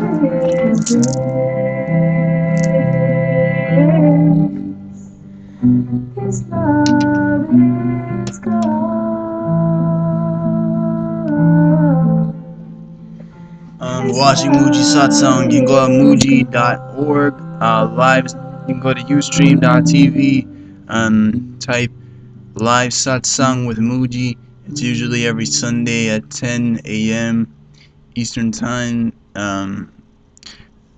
His love is gone. I'm watching Moojiji Satsang. You can go to mooji.org. Live. You can go to ustream.tv and type live satsang with Mooji. It's usually every Sunday at 10 a.m. Eastern Time.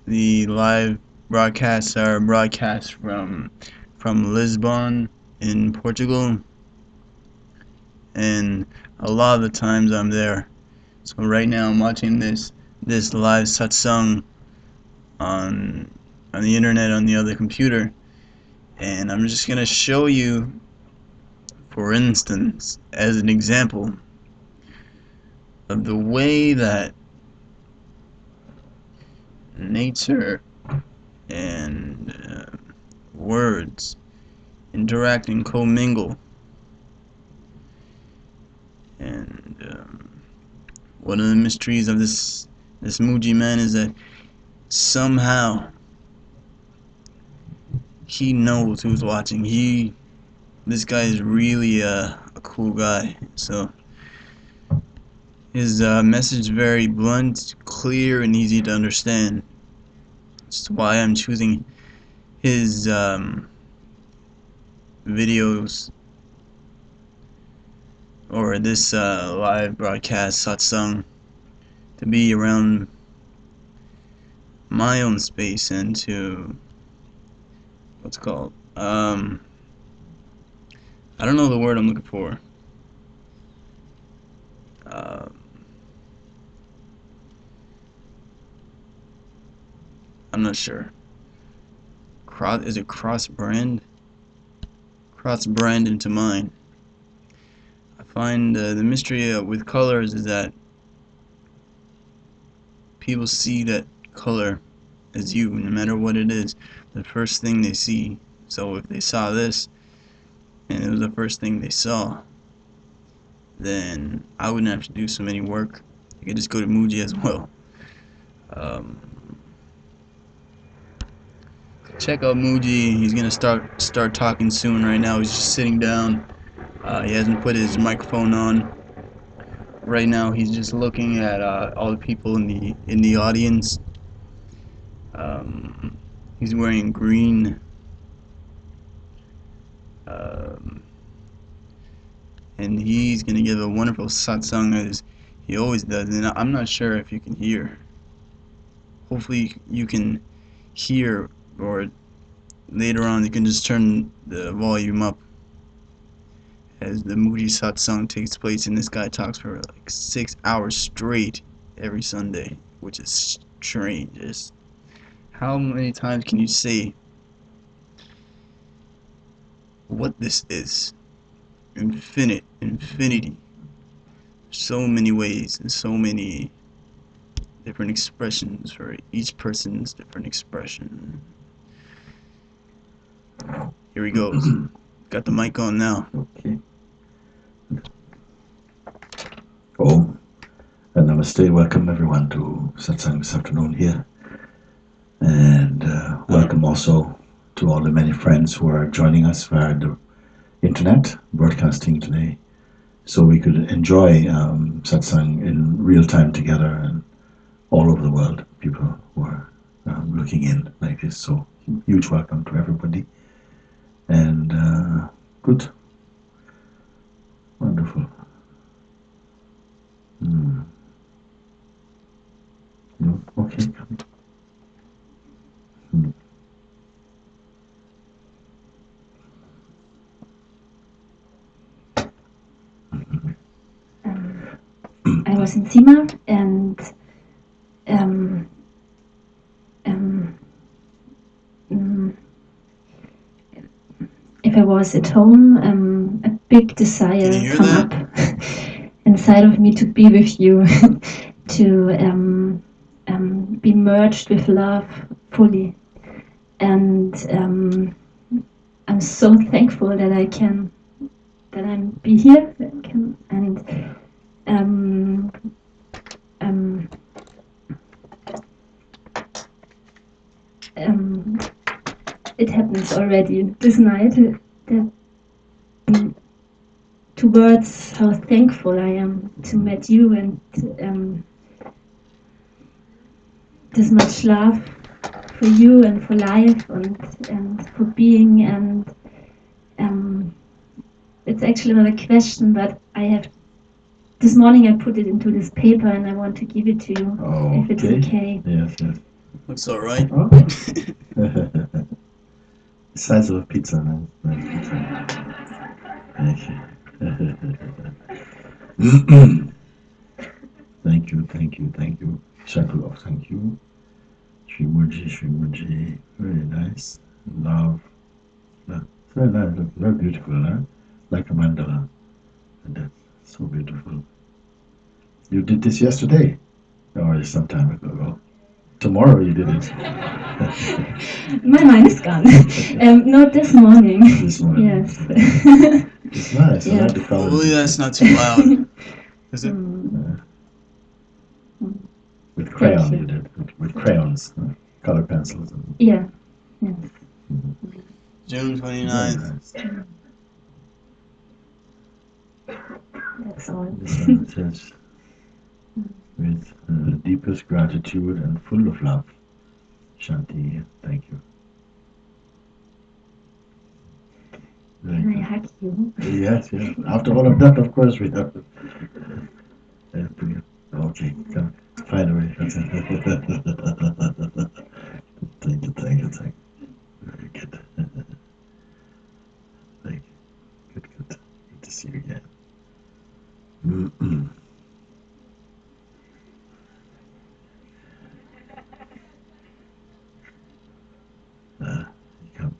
The live broadcasts are broadcast from Lisbon in Portugal, and a lot of the times I'm there. So right now I'm watching this live satsang on the internet on the other computer, and I'm just gonna show you, for instance, as an example of the way that nature and words interact and commingle. And one of the mysteries of this Mooji man is that somehow he knows who's watching. This guy is really a cool guy. So his message is very blunt, clear, and easy to understand. That's why I'm choosing his videos, or this live broadcast satsang, to be around my own space and to what's called I don't know the word I'm looking for. I'm not sure. Is it cross brand? Cross brand into mine. I find the mystery with colors is that people see that color as you, no matter what it is, the first thing they see. So if they saw this and it was the first thing they saw, then I wouldn't have to do so many work. I could just go to Mooji as well. Check out Mooji. He's gonna start talking soon. Right now he's just sitting down. He hasn't put his microphone on. Right now he's just looking at all the people in the audience. He's wearing green. And he's gonna give a wonderful satsang as he always does. And I'm not sure if you can hear. Hopefully you can hear, or later on you can just turn the volume up as the Moojiji Satsang takes place, and this guy talks for like 6 hours straight every Sunday, which is strange. How many times can you say what this is? Infinity. So many ways and so many different expressions for each person's different expression. Here he goes. Got the mic on now. Okay. Oh, and namaste. Welcome everyone to Satsang this afternoon here. And welcome also to all the many friends who are joining us via the internet, broadcasting today, so we could enjoy Satsang in real time together and all over the world. People who are looking in like this. So huge welcome to everybody. And good. Wonderful. No? Okay. I was in Sima, and if I was at home, a big desire come up inside of me to be with you, to be merged with love fully. And I'm so thankful that I'm be here, it happens already this night. That towards how thankful I am to meet you and this much love for you and for life and for being and it's actually not a question, but I have this morning I put it into this paper and I want to give it to you if it's okay. Yes, yes. Looks alright. The size of a pizza, man. Nice pizza. Thank you. thank you. Shakulov, thank you. Mooji, very nice. Love. Very nice, very beautiful, huh? Like a mandala. And that's so beautiful. You did this yesterday? Or some time ago? Tomorrow you did it. My mind is gone. Not this morning. This morning. Yes. It's nice. Yes. I like the color. Hopefully that's not too loud. Is it? With crayon you did. With crayons. Color pencils. Yeah. Yes. June 29th. Nice. That's all. This one says, with deepest gratitude and full of love. Shanti, thank you. Can I hug you? Yes, yes. After all of that, of course, we have to. Okay, come. Find a way. Thank you. Very good. Thank you. Good. Good to see you again. You come.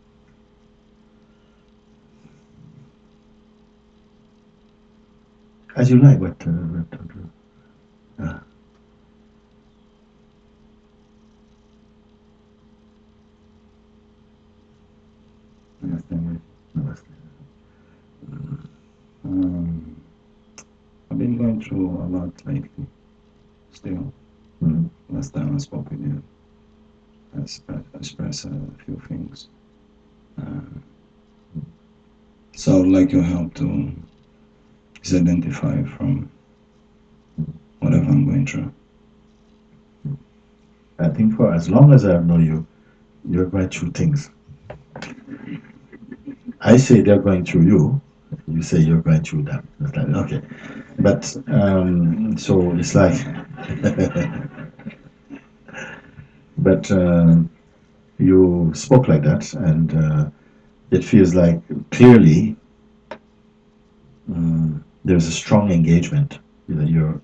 As you like, but I've been going through a lot lately. Still, last time I spoke with you, I expressed a few things. So I'd like your help to identify from whatever I'm going through. I think for as long as I know you, you're going through things. I say they're going through you. You say you're going through them. It's like, okay, but so it's like, but you spoke like that, and it feels like clearly there's a strong engagement. You know,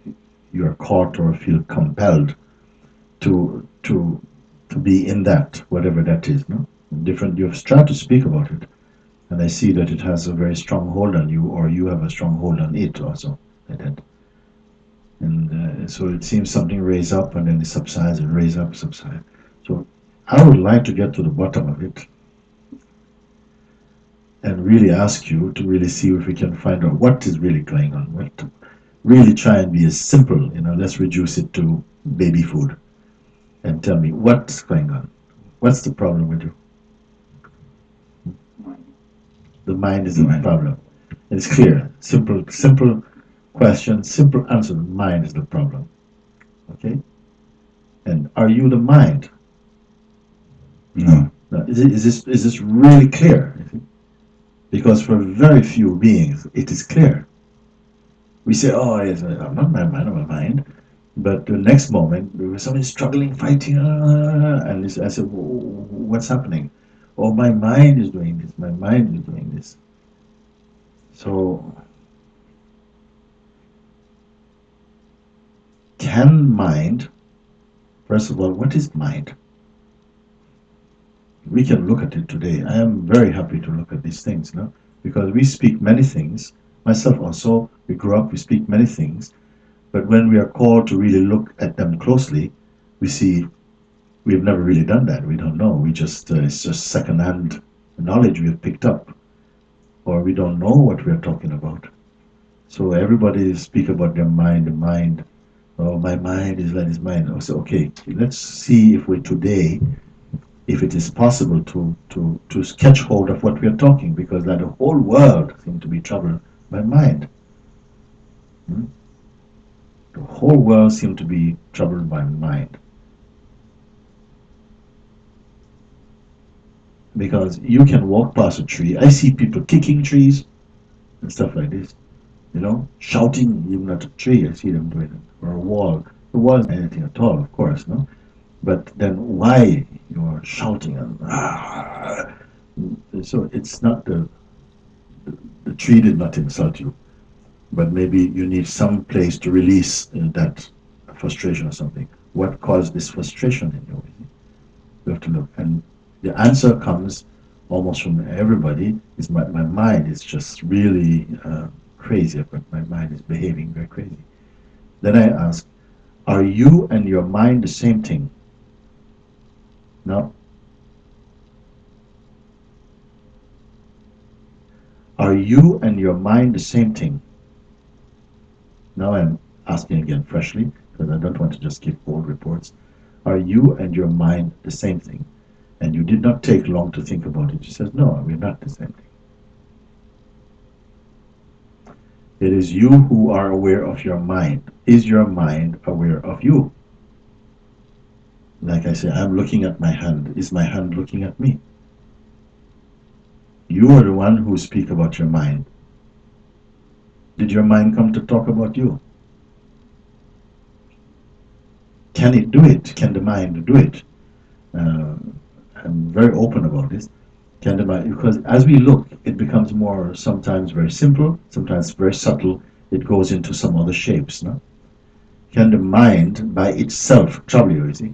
you're caught or feel compelled to be in that, whatever that is. No, different. You've tried to speak about it, and I see that it has a very strong hold on you, or you have a strong hold on it also, like that. And so it seems something raise up and then it subsides and raise up, subside. So I would like to get to the bottom of it and really ask you to really see if we can find out what is really going on. What to really try and be as simple, let's reduce it to baby food and tell me what's going on. What's the problem with you? The mind is the problem. It's clear. Simple question, simple answer. The mind is the problem. Okay? And are you the mind? No. Is this really clear? Because for very few beings, it is clear. We say, oh, yes, I'm not my mind, I'm a mind. But the next moment, somebody's struggling, fighting, and I said, what's happening? Oh, my mind is doing this, my mind is doing this. So, can mind, first of all, what is mind? We can look at it today. I am very happy to look at these things, because we speak many things. Myself also, we grew up, we speak many things, but when we are called to really look at them closely, we see we've never really done that. We don't know. We just it's just second-hand knowledge we have picked up, or we don't know what we are talking about. So everybody speak about their mind, the mind. Oh, my mind is like his mind. I say, okay, let's see if we today if it is possible to catch hold of what we are talking, because that the whole world seems to be troubled by mind. The whole world seems to be troubled by mind. Because you can walk past a tree. I see people kicking trees and stuff like this, shouting even at a tree. I see them doing it. Or a wall. The wall isn't anything at all, of course, no? But then why you are shouting and so it's not the tree did not insult you, but maybe you need some place to release that frustration or something. What caused this frustration in you? You have to look, and the answer comes almost from everybody. Is my mind is just really crazy, but my mind is behaving very crazy. Then I ask, are you and your mind the same thing? No. Are you and your mind the same thing? Now I'm asking again freshly, because I don't want to just give old reports. Are you and your mind the same thing? And you did not take long to think about it. She says, no, we're not the same thing. It is you who are aware of your mind. Is your mind aware of you? Like I say, I'm looking at my hand. Is my hand looking at me? You are the one who speak about your mind. Did your mind come to talk about you? Can it do it? Can the mind do it? I'm very open about this. Can the mind, because as we look, it becomes more sometimes very simple, sometimes very subtle. It goes into some other shapes. No? Can the mind by itself trouble you? You see?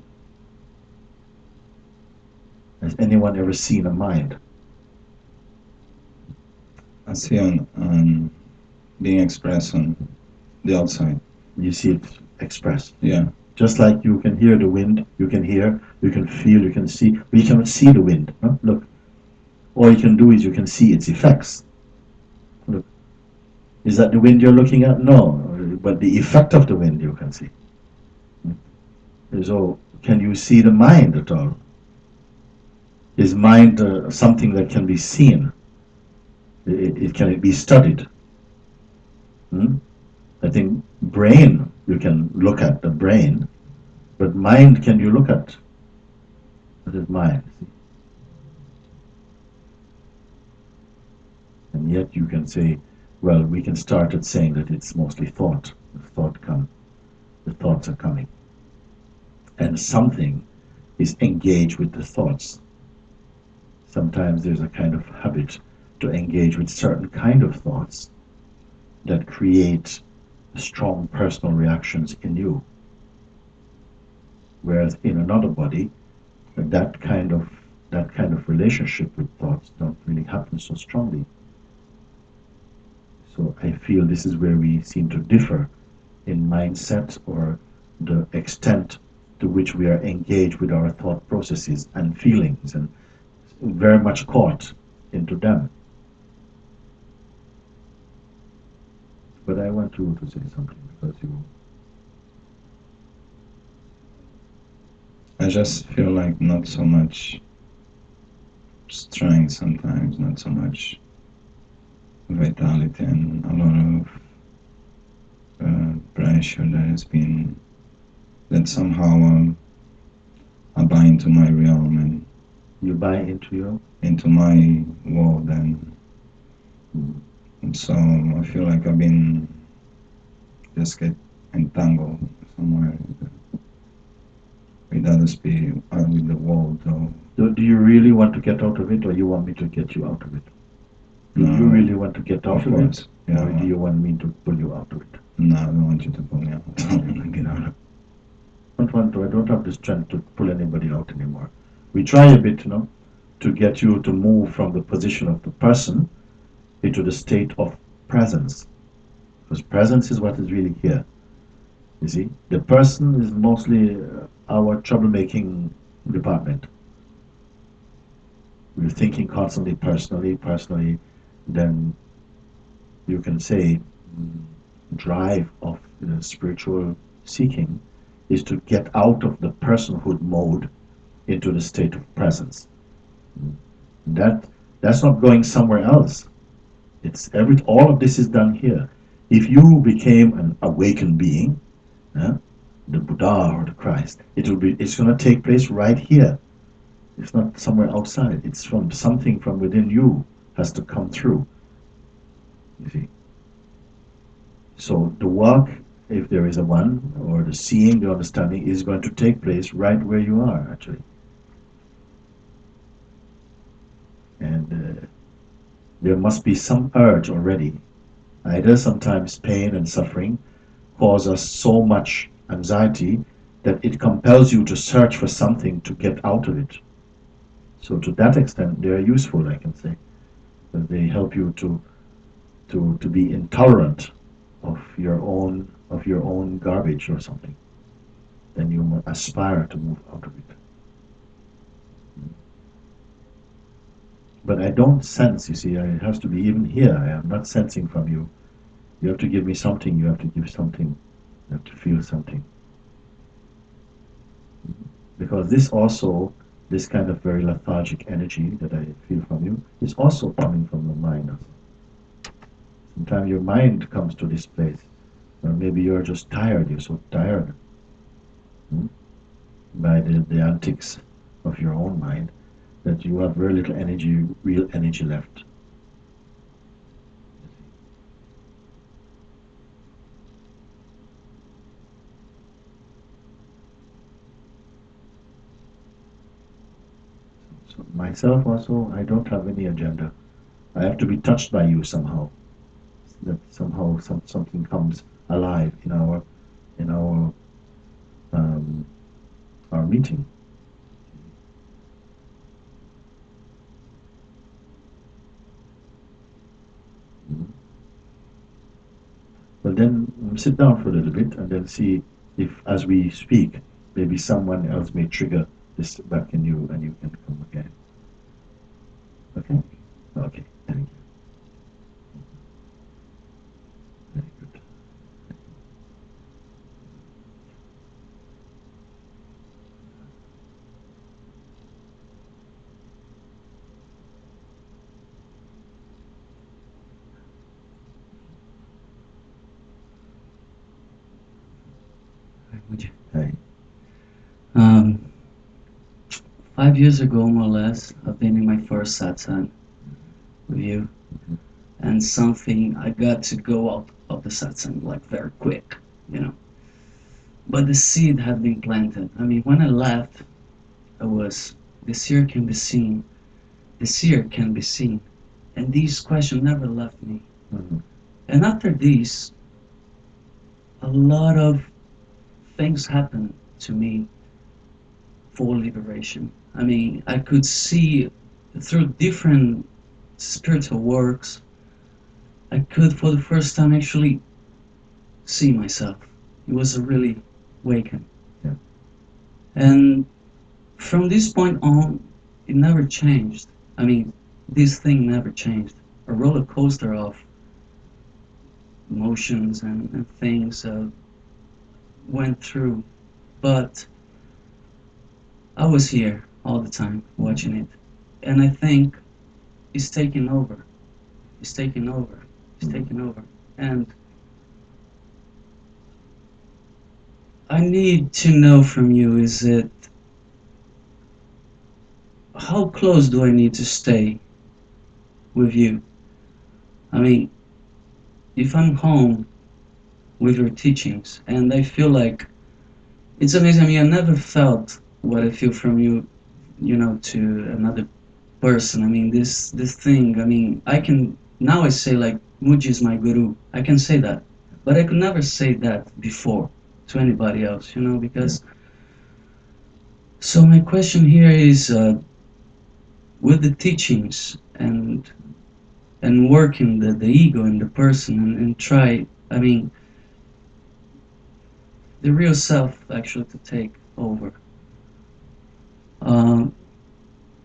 Has anyone ever seen a mind? I see on being expressed on the outside. You see it expressed. Yeah. Just like you can hear the wind, you can hear, you can feel, you can see. But you cannot see the wind. No? Look, all you can do is you can see its effects. Look, is that the wind you're looking at? No, but the effect of the wind you can see. So, can you see the mind at all? Is mind something that can be seen? Can it be studied? I think brain, you can look at the brain, but mind, can you look at? What is mind? And yet you can say, well, we can start at saying that it's mostly thought. The thoughts are coming. And something is engaged with the thoughts. Sometimes there's a kind of habit to engage with certain kind of thoughts that create strong personal reactions in you. Whereas in another body, that kind of relationship with thoughts don't really happen so strongly. So I feel this is where we seem to differ in mindset, or the extent to which we are engaged with our thought processes and feelings, and very much caught into them. But I want you to say something, because you... I just feel like not so much strength sometimes, not so much vitality, and a lot of pressure that has been, that somehow I buy into my realm, and you buy into my world, and so I feel like I've been just get entangled somewhere with other spirit, with the world. So do you really want to get out of it, or you want me to get you out of it? Do you really want to get out of it? Yeah, or do you want me to pull you out of it? No, I don't want you to pull me out. Get out of it. I don't have the strength to pull anybody out anymore. We try a bit, to get you to move from the position of the person into the state of presence. Because presence is what is really here. You see, the person is mostly our troublemaking department. We're thinking constantly personally, then you can say drive of spiritual seeking is to get out of the personhood mode into the state of presence. That's not going somewhere else. It's all of this is done here. If you became an awakened being, the Buddha or the Christ, it's going to take place right here. It's not somewhere outside. It's from something from within you has to come through. You see. So the work, if there is a one, or the seeing, the understanding, is going to take place right where you are, actually. And there must be some urge already. Either sometimes pain and suffering cause us so much anxiety that it compels you to search for something to get out of it. So to that extent, they are useful, I can say. That they help you to be intolerant of your own garbage or something. Then you aspire to move out of it. But I don't sense, you see, it has to be even here. I am not sensing from you. You have to give me something, you have to give something, you have to feel something. Because this kind of very lethargic energy that I feel from you is also coming from the mind. Sometimes your mind comes to this place, or maybe you're just tired, you're so tired by the antics of your own mind that you have very little energy, real energy left. 'So myself also, I don't have any agenda. I have to be touched by you somehow. That somehow something comes alive in our meeting. But then sit down for a little bit and then see if, as we speak, maybe someone else may trigger this back in you and you can come again. Okay? Okay, thank you. Very good. Hey. 5 years ago, more or less, I've been in my first satsang with you, and I got to go out of the satsang like very quick, But the seed had been planted. I mean, when I left, the seer can be seen, and these questions never left me. And after this, a lot of things happened to me for liberation. I mean, I could see through different spiritual works, I could for the first time actually see myself. It was a really awaken. Yeah. And from this point on, it never changed. I mean, this thing never changed. A roller coaster of emotions and things went through, but I was here all the time watching it, and I think it's taking over. It's taking over. It's taking over. And I need to know from you, is it, how close do I need to stay with you? I mean, if I'm home with your teachings, and I feel like it's amazing. I mean, I never felt what I feel from you, to another person. I mean, this thing. I mean, now I say like Mooji is my guru. I can say that, but I could never say that before to anybody else. Because. So my question here is, with the teachings and working the ego in the person and try. I mean, the real self actually to take over.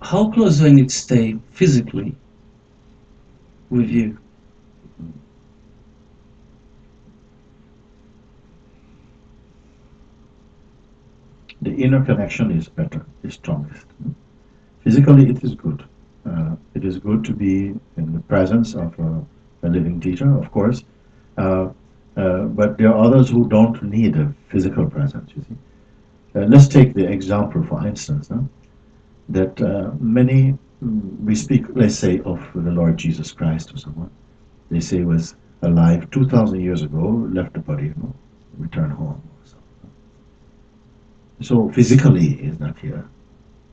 How close do I need to stay physically with you? The inner connection is better, is strongest. Physically, it is good. It is good to be in the presence of a living teacher, of course. Uh, but there are others who don't need a physical presence, you see. Let's take the example, for instance, that many, we speak, let's say, of the Lord Jesus Christ or someone. They say he was alive 2,000 years ago, left the body, returned home. So physically, he's not here.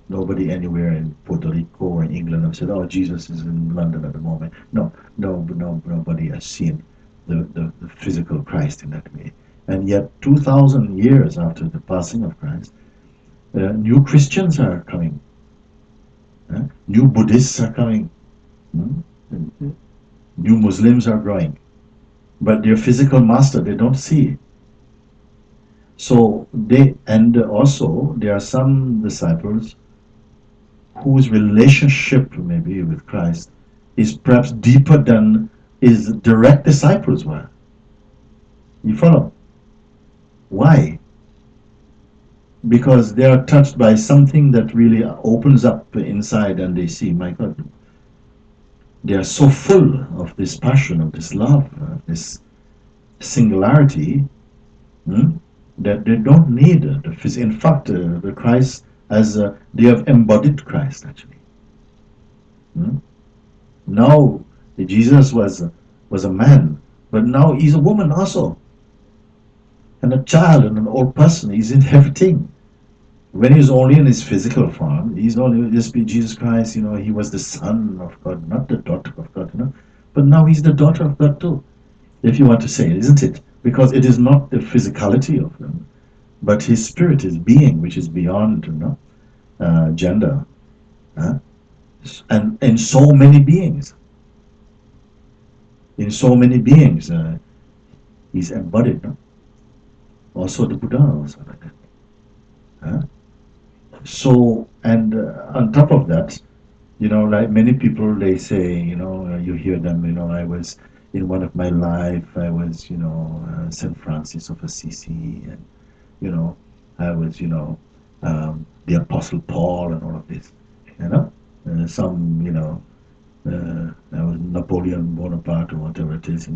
Nobody anywhere in Puerto Rico or in England have said, "Oh, Jesus is in London at the moment." No, nobody has seen the physical Christ in that way. And yet, 2,000 years after the passing of Christ, new Christians are coming. New Buddhists are coming. New Muslims are growing. But their physical master, they don't see. So and also there are some disciples whose relationship maybe with Christ is perhaps deeper than his direct disciples were. You follow? Why? Because they are touched by something that really opens up inside, and they see, my God, they are so full of this passion, of this love, this singularity, that they don't need the physical. In fact, the Christ, as they have embodied Christ actually. Now Jesus was a man, but now he's a woman also, and a child and an old person. He's in everything. When he's only in his physical form, he's only just be Jesus Christ. He was the Son of God, not the daughter of God. But now he's the daughter of God too, if you want to say, isn't it? Because it is not the physicality of him, but his spirit, his being, which is beyond gender, and in so many beings. In so many beings, he's embodied. Also the Buddha, also like that. So, and on top of that, like many people, they say, you hear them, I was in one of my life, I was, St. Francis of Assisi, and, I was, the Apostle Paul and all of this, some, I was Napoleon Bonaparte or whatever it is,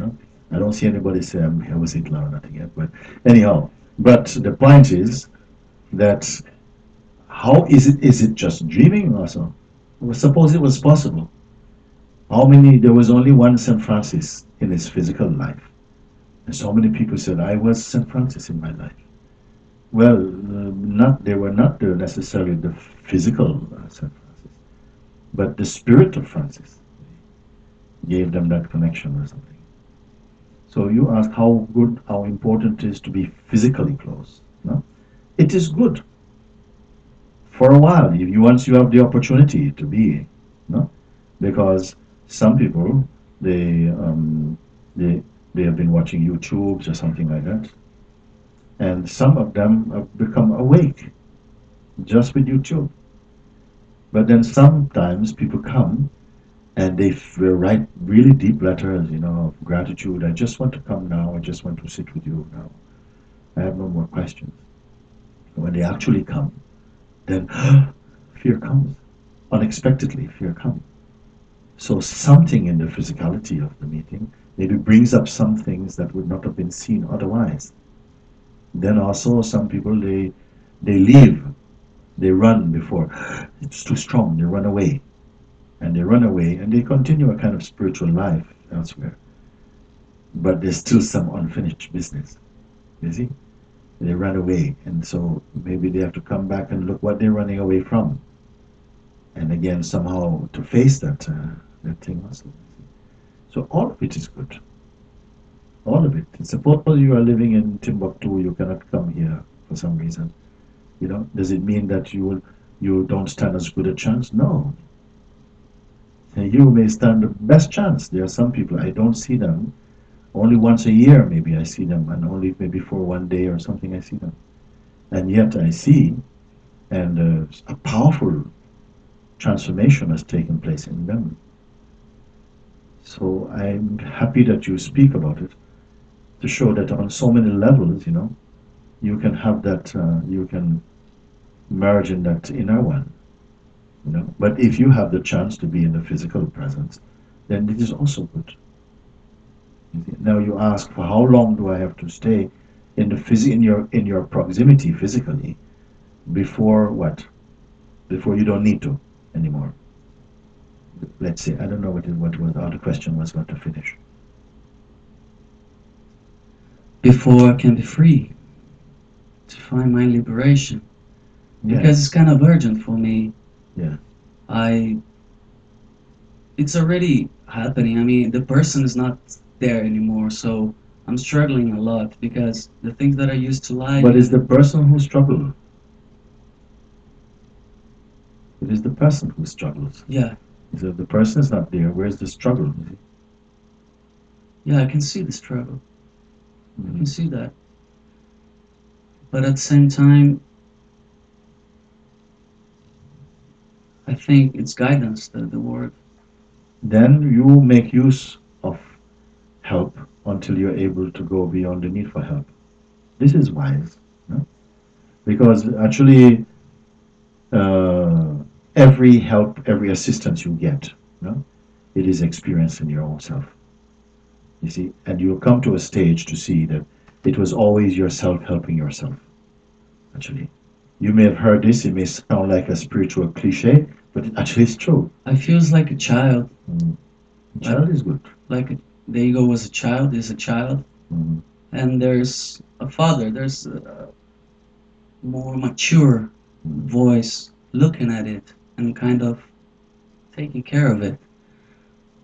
I don't see anybody say I was Hitler or nothing yet, but anyhow, but the point is that how is it just dreaming or so? Well, suppose it was possible. There was only one St. Francis in his physical life. And so many people said, I was St. Francis in my life. Well, they were not necessarily the physical St. Francis, but the spirit of Francis gave them that connection or something. So you ask how important it is to be physically close. No? It is good. For a while, once you have the opportunity to be, because some people they have been watching YouTubes or something like that, and some of them have become awake just with YouTube. But then sometimes people come and they write really deep letters, of gratitude. I just want to come now. I just want to sit with you now. I have no more questions. When they actually come, then fear comes. Unexpectedly, fear comes. So something in the physicality of the meeting maybe brings up some things that would not have been seen otherwise. Then also some people, they leave. They run before. It's too strong. They run away. And they run away and they continue a kind of spiritual life elsewhere. But there's still some unfinished business. You see? They run away, and so maybe they have to come back and look what they're running away from, and again somehow to face that thing also. So all of it is good. All of it. Suppose you are living in Timbuktu, you cannot come here for some reason. Does it mean that you don't stand as good a chance? No. You may stand the best chance. There are some people I don't see them. Only once a year maybe I see them, and only maybe for one day or something I see them. And yet I see, and a powerful transformation has taken place in them. So I'm happy that you speak about it, to show that on so many levels, you can have that, you can merge in that inner one. But if you have the chance to be in the physical presence, then it is also good. Now you ask, for how long do I have to stay in the in your proximity physically before what? Before you don't need to anymore. Let's say, I don't know what was how the question was going to finish. Before I can be free to find my liberation, because it's kind of urgent for me. Yeah. It's already happening. I mean, the person is not there anymore, so I'm struggling a lot because the things that I used to like. But it's the person who struggles. It is the person who struggles. Yeah. So if the person is not there, where's the struggle? Yeah, I can see the struggle. I can see that. But at the same time, I think it's guidance, the word. Then you make use of help until you're able to go beyond the need for help. This is wise. No? Because actually, every help, every assistance you get, no? It is experienced in your own self. You see, and you'll come to a stage to see that it was always yourself helping yourself. Actually, you may have heard this, it may sound like a spiritual cliche, but it actually is true. I feels like a child. A child is good. Like the ego was a child, is a child, and there's a father, there's a more mature voice looking at it and kind of taking care of it.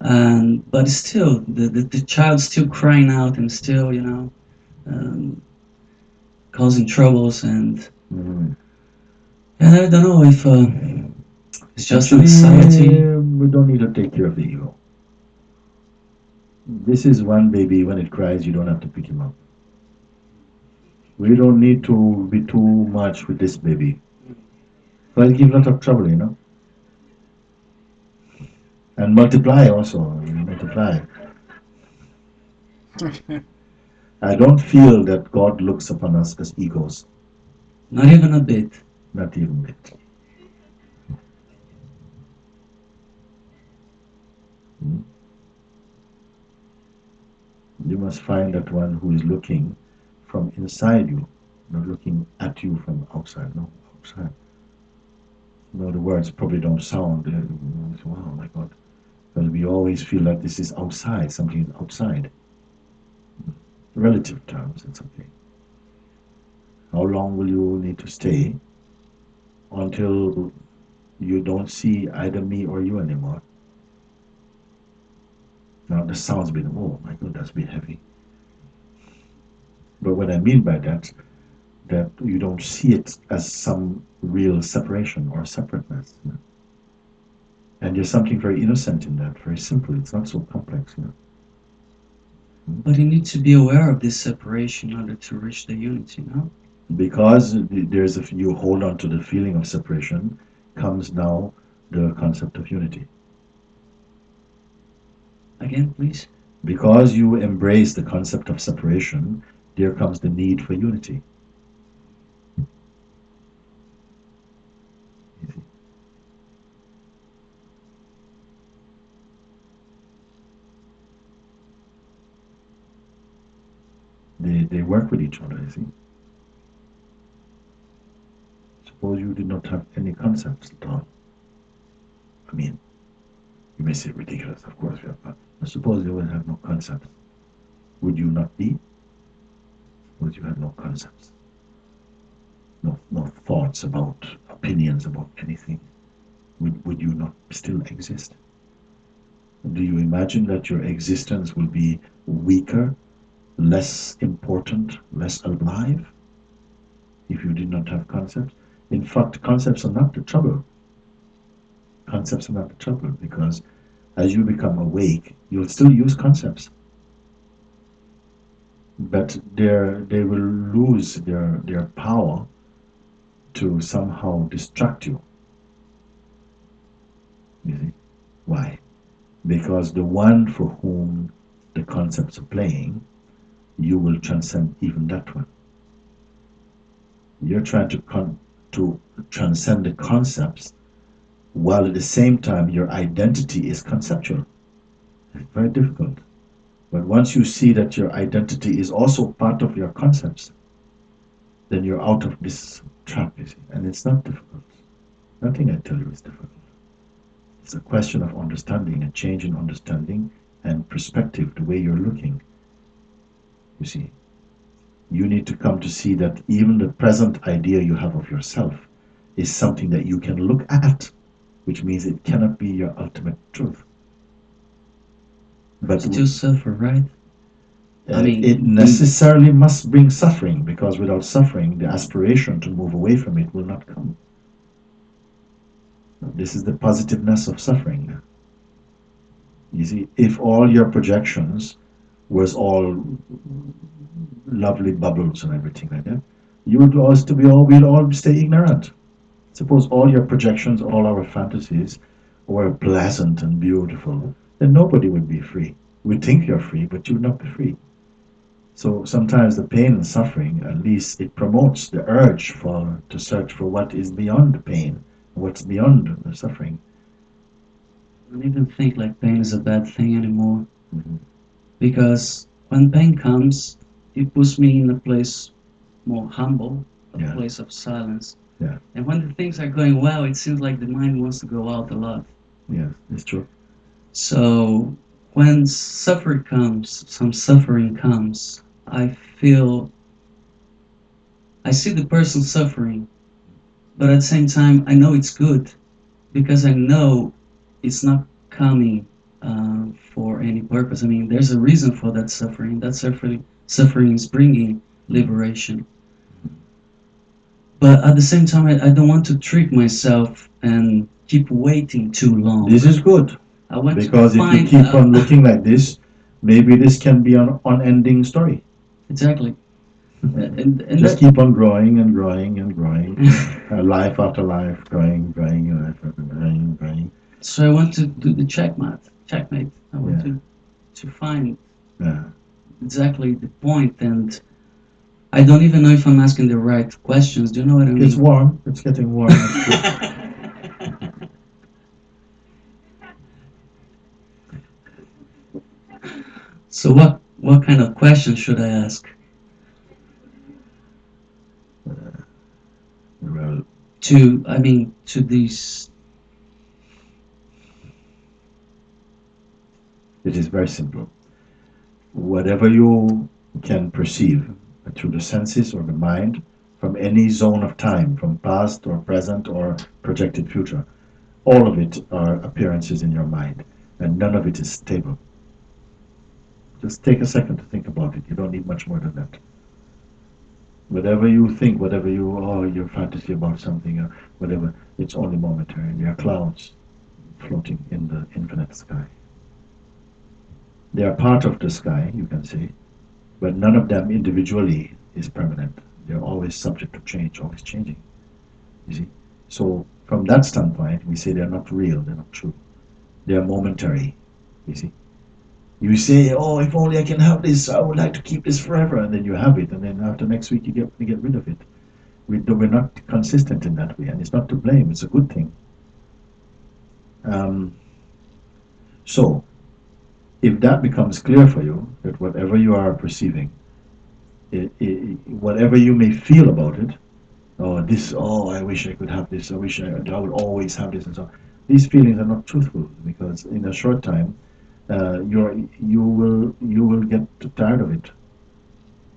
And but still, the child's still crying out and still, causing troubles and I don't know if it's just anxiety. We don't need to take care of the ego. This is one baby, when it cries, you don't have to pick him up. We don't need to be too much with this baby. So it'll give a lot of trouble, And multiply also, multiply. I don't feel that God looks upon us as egos. Not even a bit. Not even a bit. You must find that one who is looking from inside you, not looking at you from outside. No, outside. The words probably don't sound, wow, my God. Because we always feel that this is outside, something is outside. Relative terms, it's okay. How long will you need to stay until you don't see either me or you anymore? Now, the sound's been, oh my God, that's a bit heavy. But what I mean by that you don't see it as some real separation or separateness. And there's something very innocent in that, very simple. It's not so complex. But you need to be aware of this separation in order to reach the unity, no? Because if you hold on to the feeling of separation, comes now the concept of unity. Again, please. Because you embrace the concept of separation, there comes the need for unity. They work with each other, you see. Suppose you did not have any concepts at all. I mean, you may say ridiculous, of course, but suppose you would have no concepts. Would you not be? Suppose you had no concepts. No thoughts about, opinions about anything. Would you not still exist? Do you imagine that your existence will be weaker, less important, less alive if you did not have concepts? In fact, concepts are not the trouble. Concepts are not the trouble, because as you become awake, you'll still use concepts. But they will lose their power to somehow distract you. You see? Why? Because the one for whom the concepts are playing, you will transcend even that one. You're trying to to transcend the concepts, while at the same time your identity is conceptual. It's very difficult. But once you see that your identity is also part of your concepts, then you're out of this trap, you see. And it's not difficult. Nothing I tell you is difficult. It's a question of understanding, a change in understanding and perspective, the way you're looking. You see, you need to come to see that even the present idea you have of yourself is something that you can look at, which means it cannot be your ultimate truth. But still suffer, right? I mean, it necessarily must bring suffering, because without suffering, the aspiration to move away from it will not come. This is the positiveness of suffering. You see, if all your projections was all lovely bubbles and everything like that, you would also we'd all stay ignorant. Suppose all your projections, all our fantasies were pleasant and beautiful, then nobody would be free. We think you're free, but you would not be free. So sometimes the pain and suffering, at least it promotes the urge to search for what is beyond the pain, what's beyond the suffering. I don't even think like pain is a bad thing anymore. Because when pain comes, it puts me in a place more humble, a place of silence. Yeah. And when the things are going well, it seems like the mind wants to go out a lot. Yes, it's true. So when some suffering comes, I see the person suffering, but at the same time, I know it's good, because I know it's not coming for any purpose. I mean, there's a reason for that suffering. That suffering is bringing liberation. But at the same time, I don't want to trick myself and keep waiting too long. This is good. Because if you keep on looking like this, maybe this can be an unending story. Exactly. And just keep on growing and growing and growing, life after life, growing, life after growing. So I want to do the checkmate. I want to find exactly the point, and I don't even know if I'm asking the right questions. Do you know what I mean? It's warm. It's getting warm. So what kind of questions should I ask? Well, to these. It is very simple. Whatever you can perceive through the senses or the mind from any zone of time, from past or present or projected future, all of it are appearances in your mind, and none of it is stable. Just take a second to think about it. You don't need much more than that. Whatever you think, your fantasy about something or whatever, it's only momentary. They are clouds floating in the infinite sky. They are part of the sky, you can say, but none of them individually is permanent. They're always subject to change, always changing. You see? So from that standpoint, we say they're not real, they're not true. They're momentary, you see. You say, oh, if only I can have this, I would like to keep this forever, and then you have it, and then after next week you get rid of it. We're not consistent in that way, and it's not to blame, it's a good thing. So, if that becomes clear for you, that whatever you are perceiving, whatever you may feel about it, I wish I could have this, I wish I would always have this, and so on. These feelings are not truthful, because in a short time, you will get tired of it,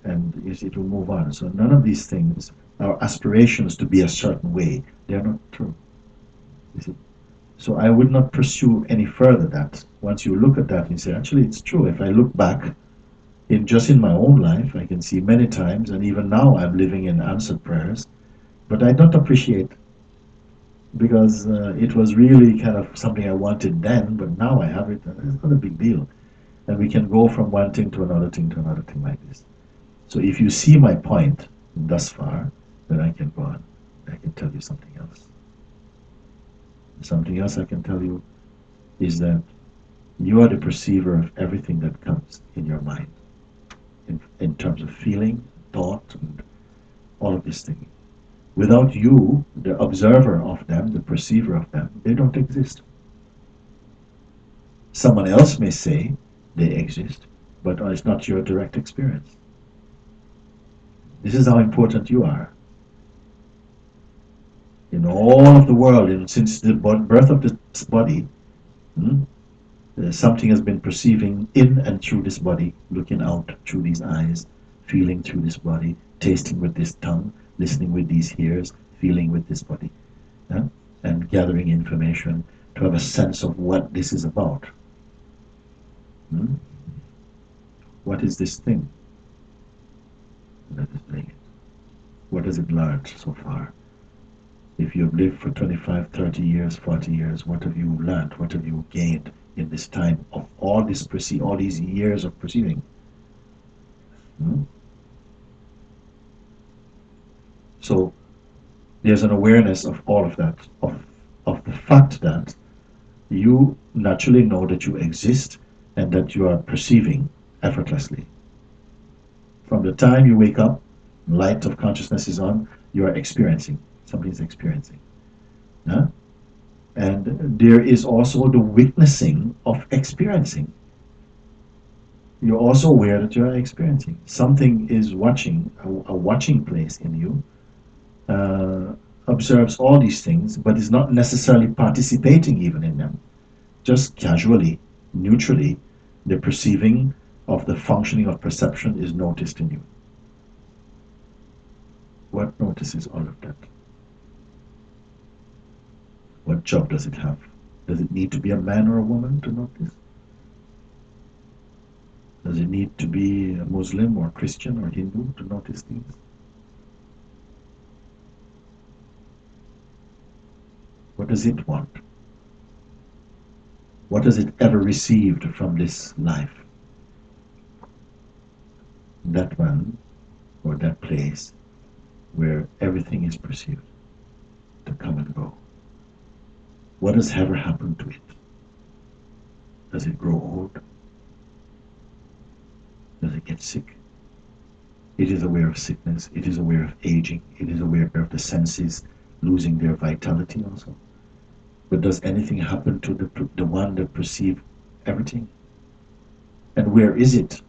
and it will move on. So none of these things are aspirations to be a certain way. They are not true. You see? So I would not pursue any further that. Once you look at that and say, actually, it's true. If I look back, in my own life, I can see many times, and even now I'm living in answered prayers, but I don't appreciate, because it was really kind of something I wanted then, but now I have it, and it's not a big deal. And we can go from one thing to another thing like this. So if you see my point thus far, then I can go on. I can tell you something else. Something else I can tell you is that you are the perceiver of everything that comes in your mind, in terms of feeling, thought, and all of these things. Without you, the observer of them, the perceiver of them, they don't exist. Someone else may say they exist, but it's not your direct experience. This is how important you are. In all of the world, since the birth of this body, something has been perceiving in and through this body, looking out through these eyes, feeling through this body, tasting with this tongue, listening with these ears, feeling with this body, and gathering information to have a sense of what this is about. What is this thing that is doing it? What has it learned so far? If you've lived for 25, 30 years, 40 years, what have you learned? What have you gained in this time of all these years of perceiving? So there's an awareness of all of that, of the fact that you naturally know that you exist and that you are perceiving effortlessly. From the time you wake up, light of consciousness is on, you are experiencing. Somebody's experiencing. And there is also the witnessing of experiencing. You're also aware that you are experiencing. Something is watching, a watching place in you, observes all these things, but is not necessarily participating even in them. Just casually, neutrally, the perceiving of the functioning of perception is noticed in you. What notices all of that? What job does it have? Does it need to be a man or a woman to notice? Does it need to be a Muslim or Christian or Hindu to notice things? What does it want? What has it ever received from this life? That one or that place where everything is perceived to come and go. What has ever happened to it? Does it grow old? Does it get sick? It is aware of sickness. It is aware of aging. It is aware of the senses losing their vitality also. But does anything happen to the one that perceives everything? And where is it?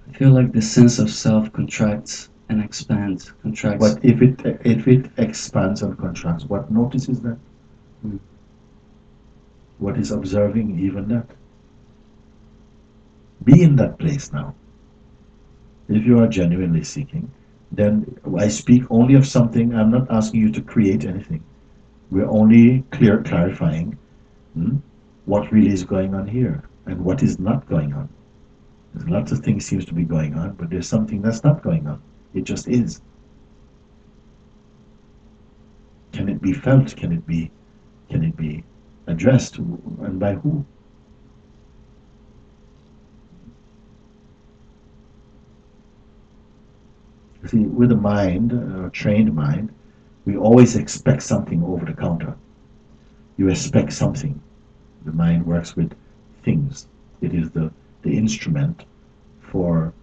I feel like the sense of self contracts and expands, contracts. But if it expands and contracts, what notices that? What is observing even that? Be in that place now. If you are genuinely seeking, then I speak only of something. I'm not asking you to create anything. We're only clarifying what really is going on here and what is not going on. There's lots of things seems to be going on, but there's something that's not going on. It just is. Can it be felt? Can it be addressed? And by who? See, with a mind, a trained mind, we always expect something over the counter. You expect something. The mind works with things. It is the instrument for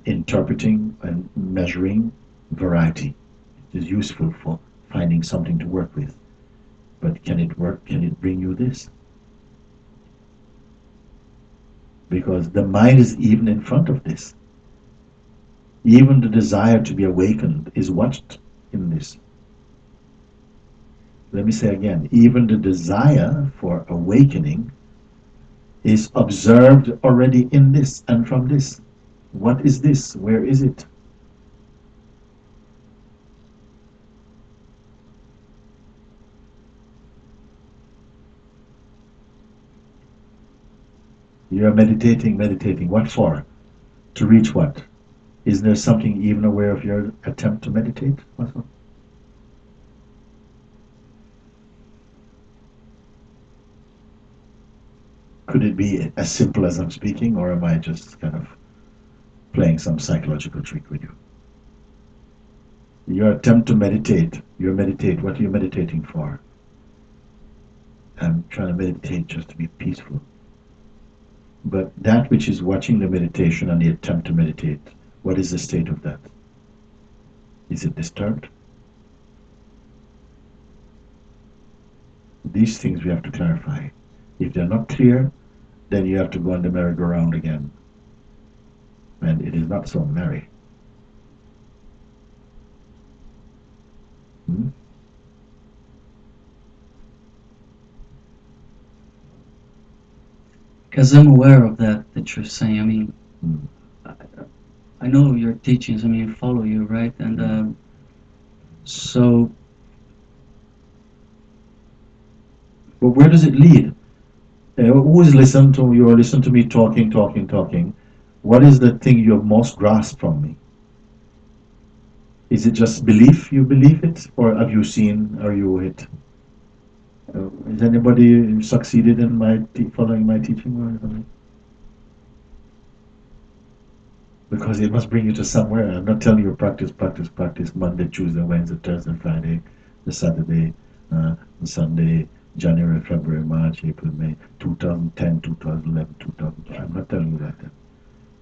interpreting and measuring variety. It is useful for finding something to work with. But can it work? Can it bring you this? Because the mind is even in front of this. Even the desire to be awakened is watched in this. Let me say again, even the desire for awakening is observed already in this and from this. What is this? Where is it? You are meditating. What for? To reach what? Isn't there something even aware of your attempt to meditate? Also? Could it be as simple as I'm speaking, or am I just kind of playing some psychological trick with you? Your attempt to meditate, what are you meditating for? I'm trying to meditate just to be peaceful. But that which is watching the meditation and the attempt to meditate, what is the state of that? Is it disturbed? these things we have to clarify. If they're not clear, then you have to go on the merry-go-round again. And it is not so merry. Because I'm aware of that you're saying. I mean, I know your teachings. I mean, follow you, right? And so. But where does it lead? Always listen to you, or listen to me talking. What is the thing you have most grasped from me? Is it just belief? You believe it, or have you seen? Are you it? Has anybody succeeded in following my teaching? Because it must bring you to somewhere. I'm not telling you practice Monday, Tuesday, Wednesday, Thursday, Friday, the Saturday, the Sunday, January, February, March, April, May, 2010, 2011, 2012. I'm not telling you that.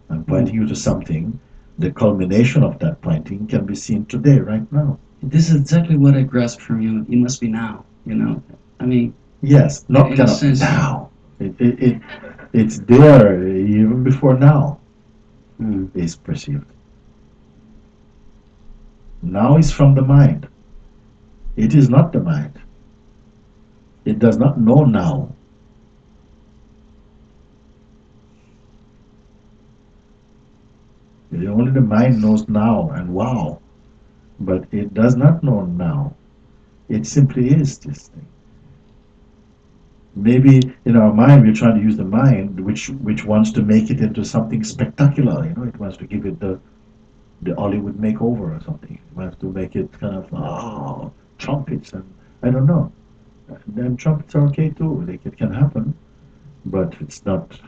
I'm pointing you to something. The culmination of that pointing can be seen today, right now. This is exactly what I grasped from you. It must be now, you know. I mean, yes, not kind of now. It's there even before now is perceived. Now is from the mind. It is not the mind. It does not know now. Only the mind knows now and wow, but it does not know now. It simply is this thing. Maybe in our mind we're trying to use the mind, which wants to make it into something spectacular. It wants to give it the Hollywood makeover or something. It wants to make it kind of trumpets and I don't know. Then trumpets are okay too. It can happen, but it's not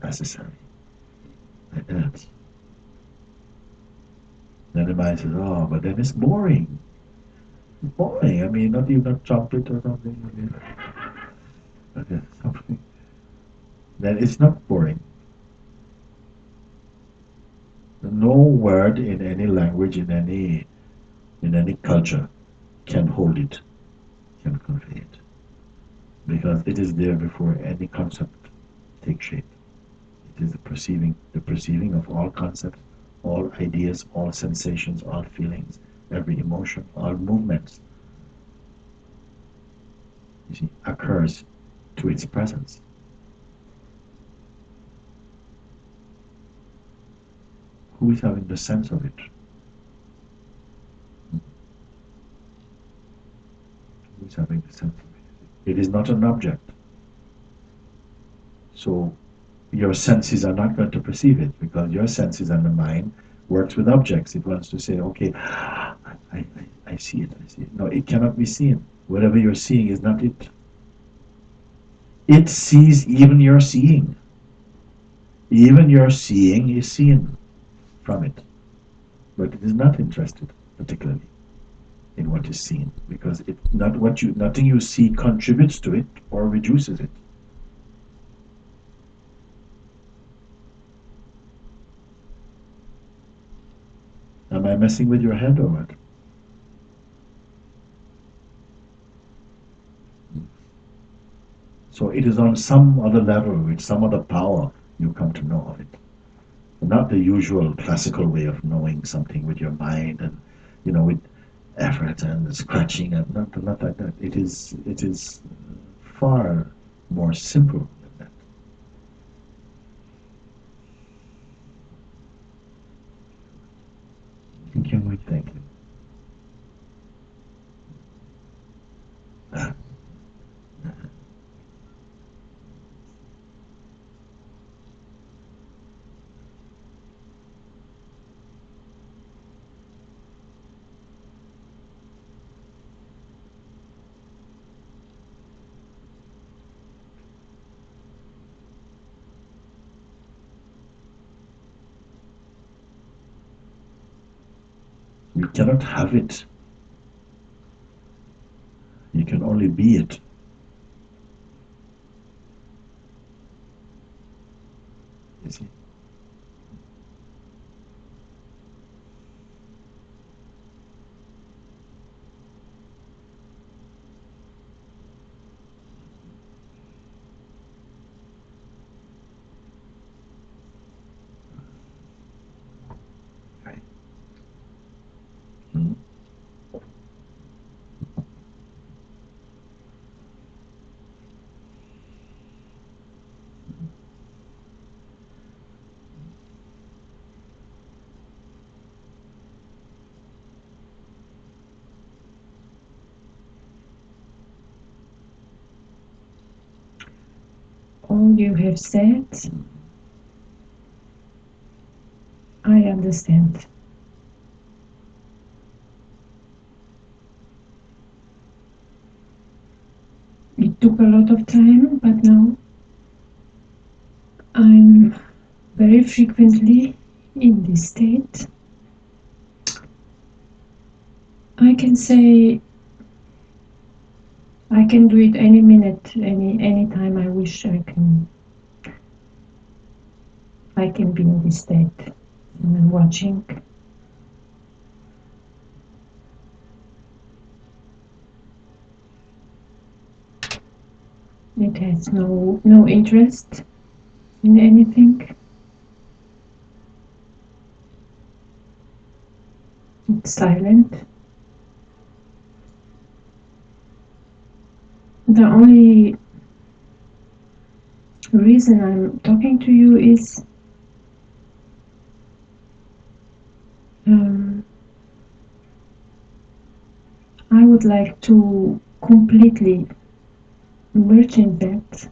necessary. Like that. Then the mind says, "Oh, but then it's boring." Boring. I mean, not even a trumpet or something. Something. Then it's not boring. No word in any language, in any culture, can hold it, can convey it, because it is there before any concept takes shape. It is the perceiving of all concepts, all ideas, all sensations, all feelings, every emotion, all movements, you see, occurs to its presence. Who is having the sense of it? Who is having the sense of it? It is not an object. So your senses are not going to perceive it, because your senses and the mind works with objects. It wants to say, okay, I see it, I see it. No, it cannot be seen. Whatever you're seeing is not it. It sees even your seeing. Even your seeing is seen from it. But it is not interested particularly in what is seen, because nothing you see contributes to it or reduces it. Am I messing with your head or what? So it is on some other level, with some other power, you come to know of it. Not the usual classical way of knowing something with your mind and, with effort and scratching and not like that. It is far more simple than that. Thank you, Mooji. Thank you. You cannot have it. You can only be it. You see? all you have said, I understand. It took a lot of time, but now I'm very frequently in this state. I can say I can do it any minute, any time I wish. I can be in this state, and I'm watching. It has no interest in anything. It's silent. The only reason I'm talking to you is I would like to completely merge in that.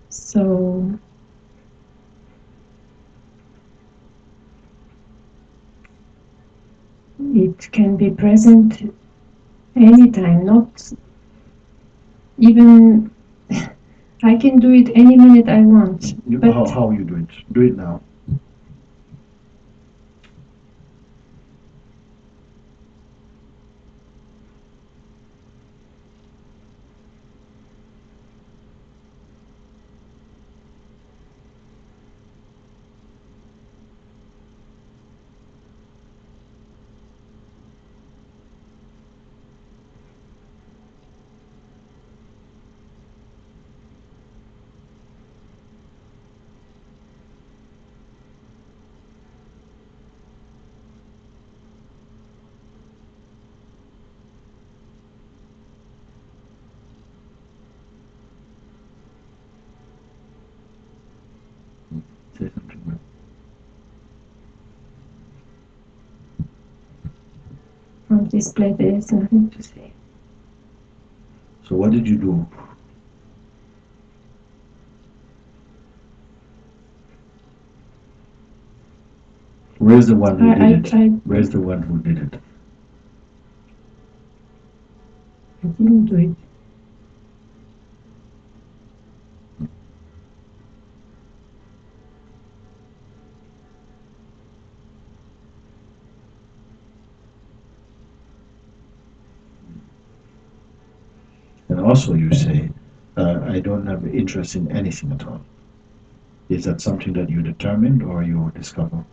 So it can be present anytime, not even I can do it any minute I want. How you do it? Do it now. Say something. From this place there is nothing to say. So what did you do? Where's the one who did it? Where's the one who did it? I didn't do it. And also you say, I don't have interest in anything at all. Is that something that you determined or you discover?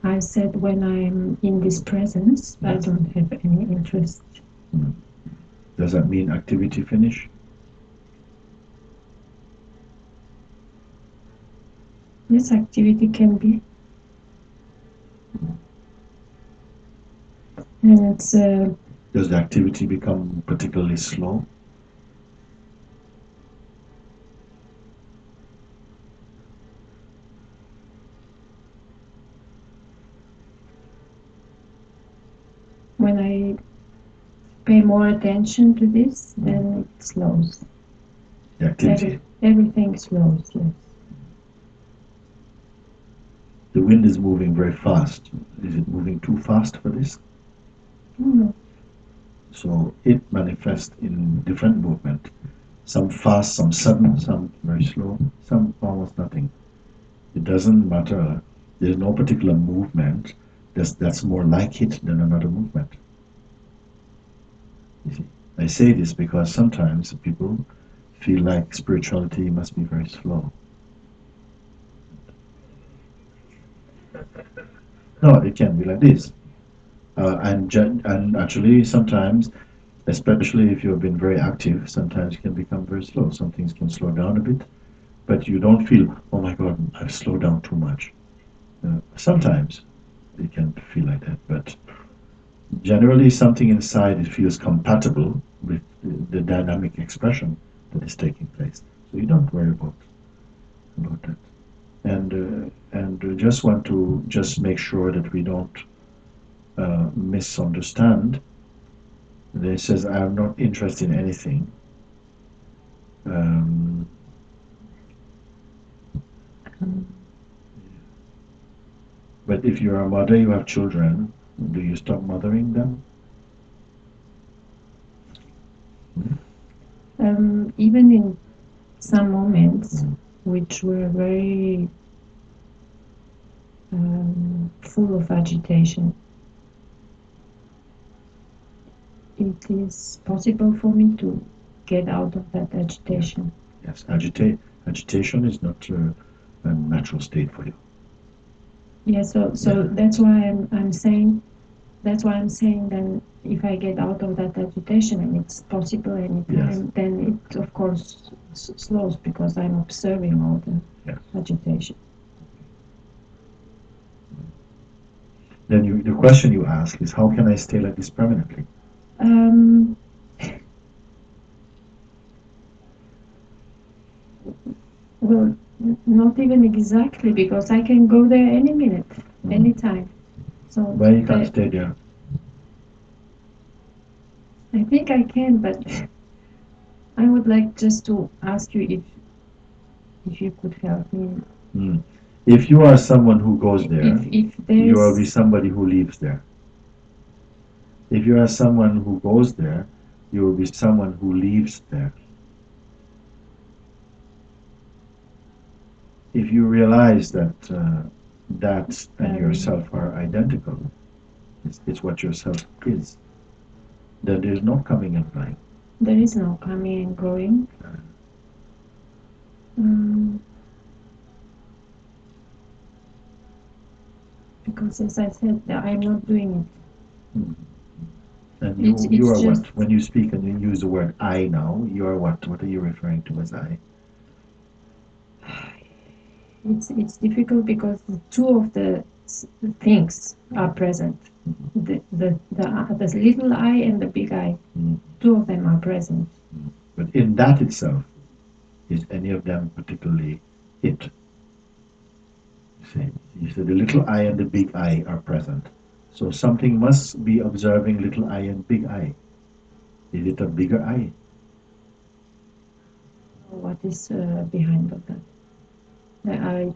I said when I'm in this presence, I don't have any interest. Does that mean activity finish? Yes, activity can be. And it's Does the activity become particularly slow? when I pay more attention to this, then it slows. The activity. Everything slows, yes. The wind is moving very fast. Is it moving too fast for this? No. So it manifests in different movement. Some fast, some sudden, some very slow, some almost nothing. It doesn't matter. There's no particular movement that's more like it than another movement. You see, I say this because sometimes people feel like spirituality must be very slow. No, it can be like this. And actually sometimes, especially if you've been very active, sometimes it can become very slow. Some things can slow down a bit, but you don't feel, oh my God, I've slowed down too much. Sometimes it can feel like that, but generally something inside it feels compatible with the dynamic expression that is taking place. So you don't worry about that. And just want to just make sure that we don't misunderstand. It says, I'm not interested in anything. But if you're a mother, you have children, do you stop mothering them? Even in some moments, which were very full of agitation, it is possible for me to get out of that agitation. Yes, agitation is not a natural state for you. Yeah, so that's why I'm saying then if I get out of that agitation, and it's possible anytime, then it of course slows because I'm observing all the agitation. Then the question you ask is, how can I stay like this permanently? Well, not even exactly, because I can go there any minute, anytime. So why you can't stay there? I think I can, but I would like just to ask you if you could help me. If you are someone who goes there, if you will be somebody who leaves there. If you are someone who goes there, you will be someone who leaves there. If you realize that that and yourself are identical, it's what yourself is, then there is no coming and going. There is no coming and going. Because as I said, I'm not doing it. And you are what? When you speak and you use the word I now, you are what? What are you referring to as I? It's difficult because two of the things are present. The little I and the big I. Two of them are present. But in that itself, is any of them particularly it? You said the little I and the big I are present. So something must be observing little I and big I. Is it a bigger I? What is behind of that?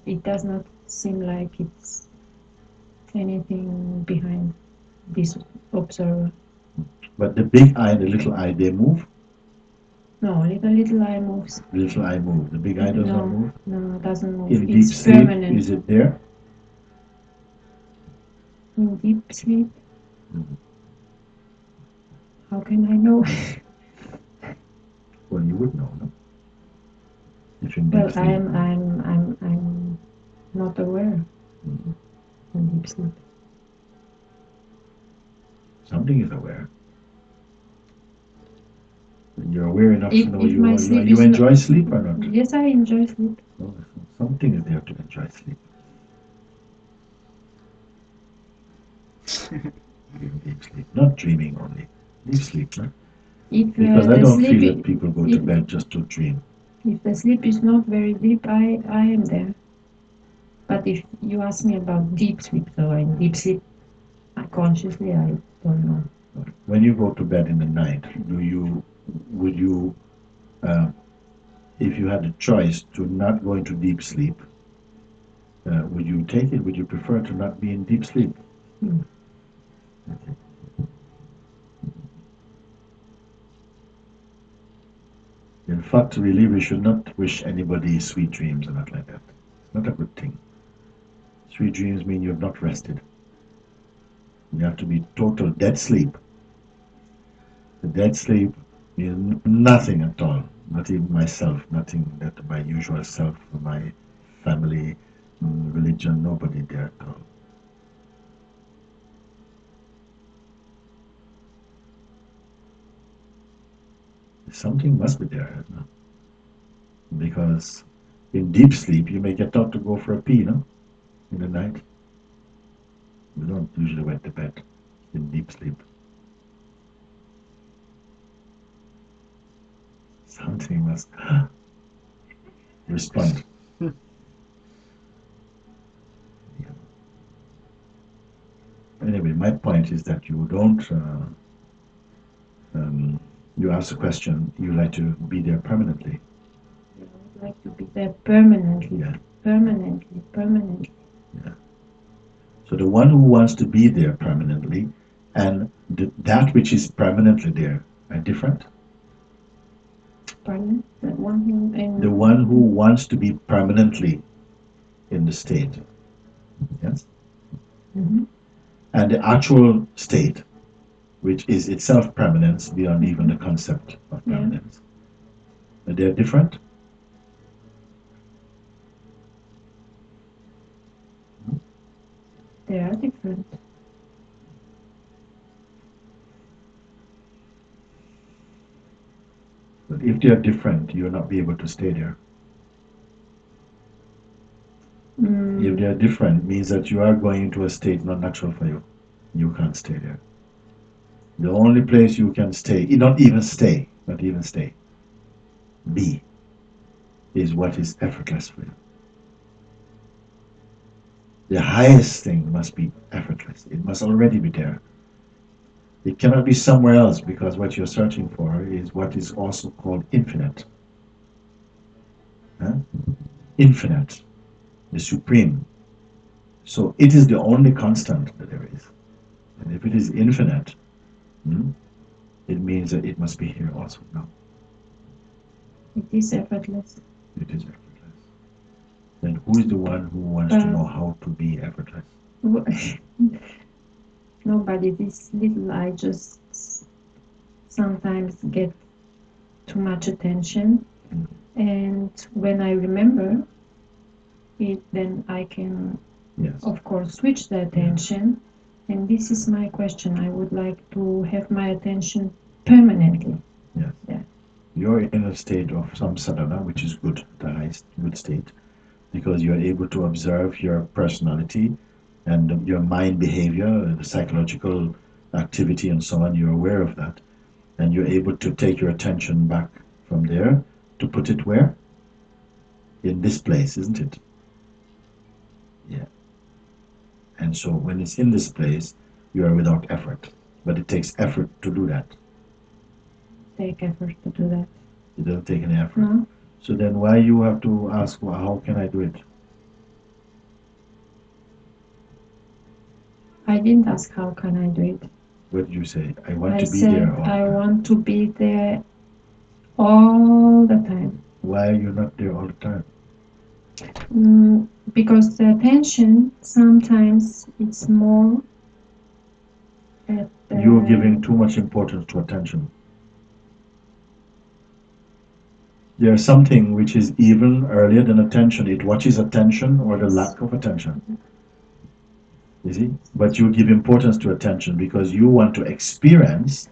It does not seem like it's anything behind this observer. But the big I and the little I, they move? No, little I moves. The little I moves. The big I does not move? No, it doesn't move. In It's deep sleep, permanent. is it there? In deep sleep? How can I know? Well, you would know, no? If in deep sleep. I'm not aware in deep sleep. Something is aware. You're aware enough to know you enjoy sleep or not? Yes, I enjoy sleep. Oh, something is there to enjoy sleep. Deep sleep, not dreaming only. Deep sleep, no? Because I don't feel that people go to bed just to dream. If the sleep is not very deep, I am there. But if you ask me about deep sleep, so in deep sleep, consciously, I don't know. When you go to bed in the night, would you, if you had a choice to not go into deep sleep, would you take it? Would you prefer to not be in deep sleep? Okay. In fact, really, we should not wish anybody sweet dreams or not like that. It's not a good thing. Sweet dreams mean you have not rested. You have to be total dead sleep. The dead sleep means nothing at all. Not even myself, nothing that my usual self, my family, religion, nobody there at all. Something must be there, no? Because in deep sleep you may get out to go for a pee, no? In the night. We don't usually went to bed in deep sleep. Something must respond. Anyway, my point is that you don't. You ask a question. You like to be there permanently. I would like to be there permanently. Yeah. Permanently. Yeah. So the one who wants to be there permanently and that which is permanently there are different. Pardon? The one who wants to be permanently in the state, yes, and the actual state, which is itself permanence beyond even the concept of permanence. Are they different? They are different. But if they are different, you'll not be able to stay there. If they are different, means that you are going into a state not natural for you. You can't stay there. The only place you can stay, not even stay, be, is what is effortless for you. The highest thing must be effortless. It must already be there. It cannot be somewhere else, because what you're searching for is what is also called infinite. Huh? Infinite, the supreme. So it is the only constant that there is. And if it is infinite, it means that it must be here also now. It is effortless. It is effortless. Then who is the one who wants to know how to be effortless? Nobody. This little I just sometimes get too much attention, and when I remember it, then I can, of course, switch the attention. And this is my question. I would like to have my attention permanently. Yes. Yeah. You're in a state of some sadhana, which is good, the highest good state, because you're able to observe your personality and your mind behavior, the psychological activity and so on. You're aware of that. And you're able to take your attention back from there to put it where? In this place, isn't it? Yeah. And so when it's in this place, you are without effort. But it takes effort to do that. Take effort to do that. It doesn't take any effort. No. So then why you have to ask, well, how can I do it? I didn't ask how can I do it. What did you say? I want to be there all the time. I want to be there all the time. Why are you not there all the time? Because the attention, sometimes it's more you're giving too much importance to attention. There's something which is even earlier than attention. It watches attention or the lack of attention. You see? But you give importance to attention because you want to experience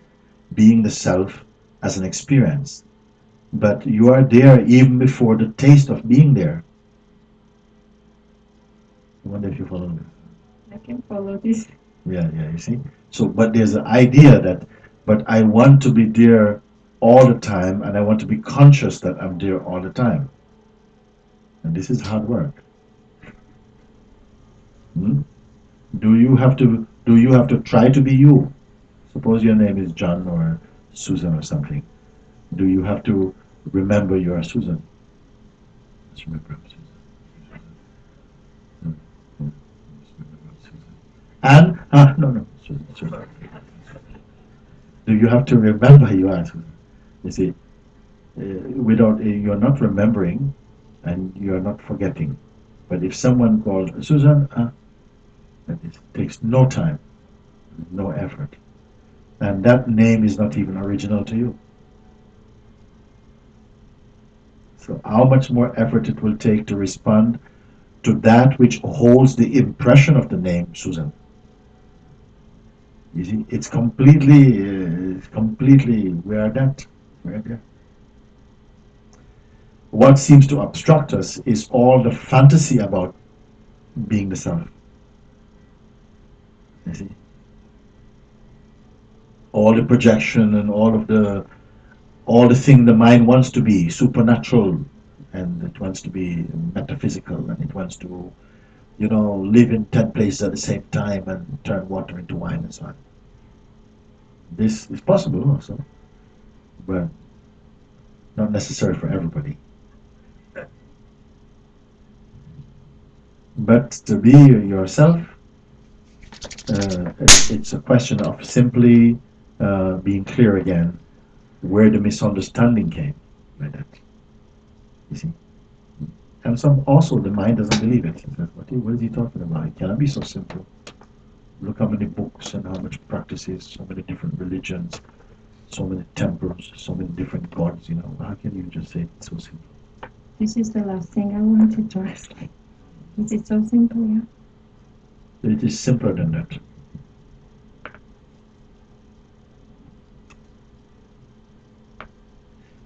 being the self as an experience. But you are there even before the taste of being there. I wonder if you follow this. I can follow this. Yeah, you see? So, but there's an idea that, but I want to be there all the time and I want to be conscious that I'm there all the time. And this is hard work. Do you have to try to be you? Suppose your name is John or Susan or something. Do you have to remember you are Susan? Let's remember I'm Susan. And no, Susan. Do you have to remember you are Susan? You see, without you're not remembering, and you're not forgetting. But if someone called Susan, it takes no time, no effort, and that name is not even original to you. So how much more effort it will take to respond to that which holds the impression of the name Susan. You see, it's completely, we are that. We're there. What seems to obstruct us is all the fantasy about being the self. You see? All the projection and all the thing the mind wants to be supernatural, and it wants to be metaphysical, and it wants to, live in 10 places at the same time and turn water into wine and so on. This is possible also, but not necessary for everybody. But to be yourself it's a question of simply being clear again where the misunderstanding came by that. You see? And some also the mind doesn't believe it. He says, what is he talking about? It cannot be so simple. Look how many books and how much practices, so many different religions, so many temples, so many different gods, you know. How can you just say it's so simple? This is the last thing I wanted to ask. Is it so simple, yeah? It is simpler than that.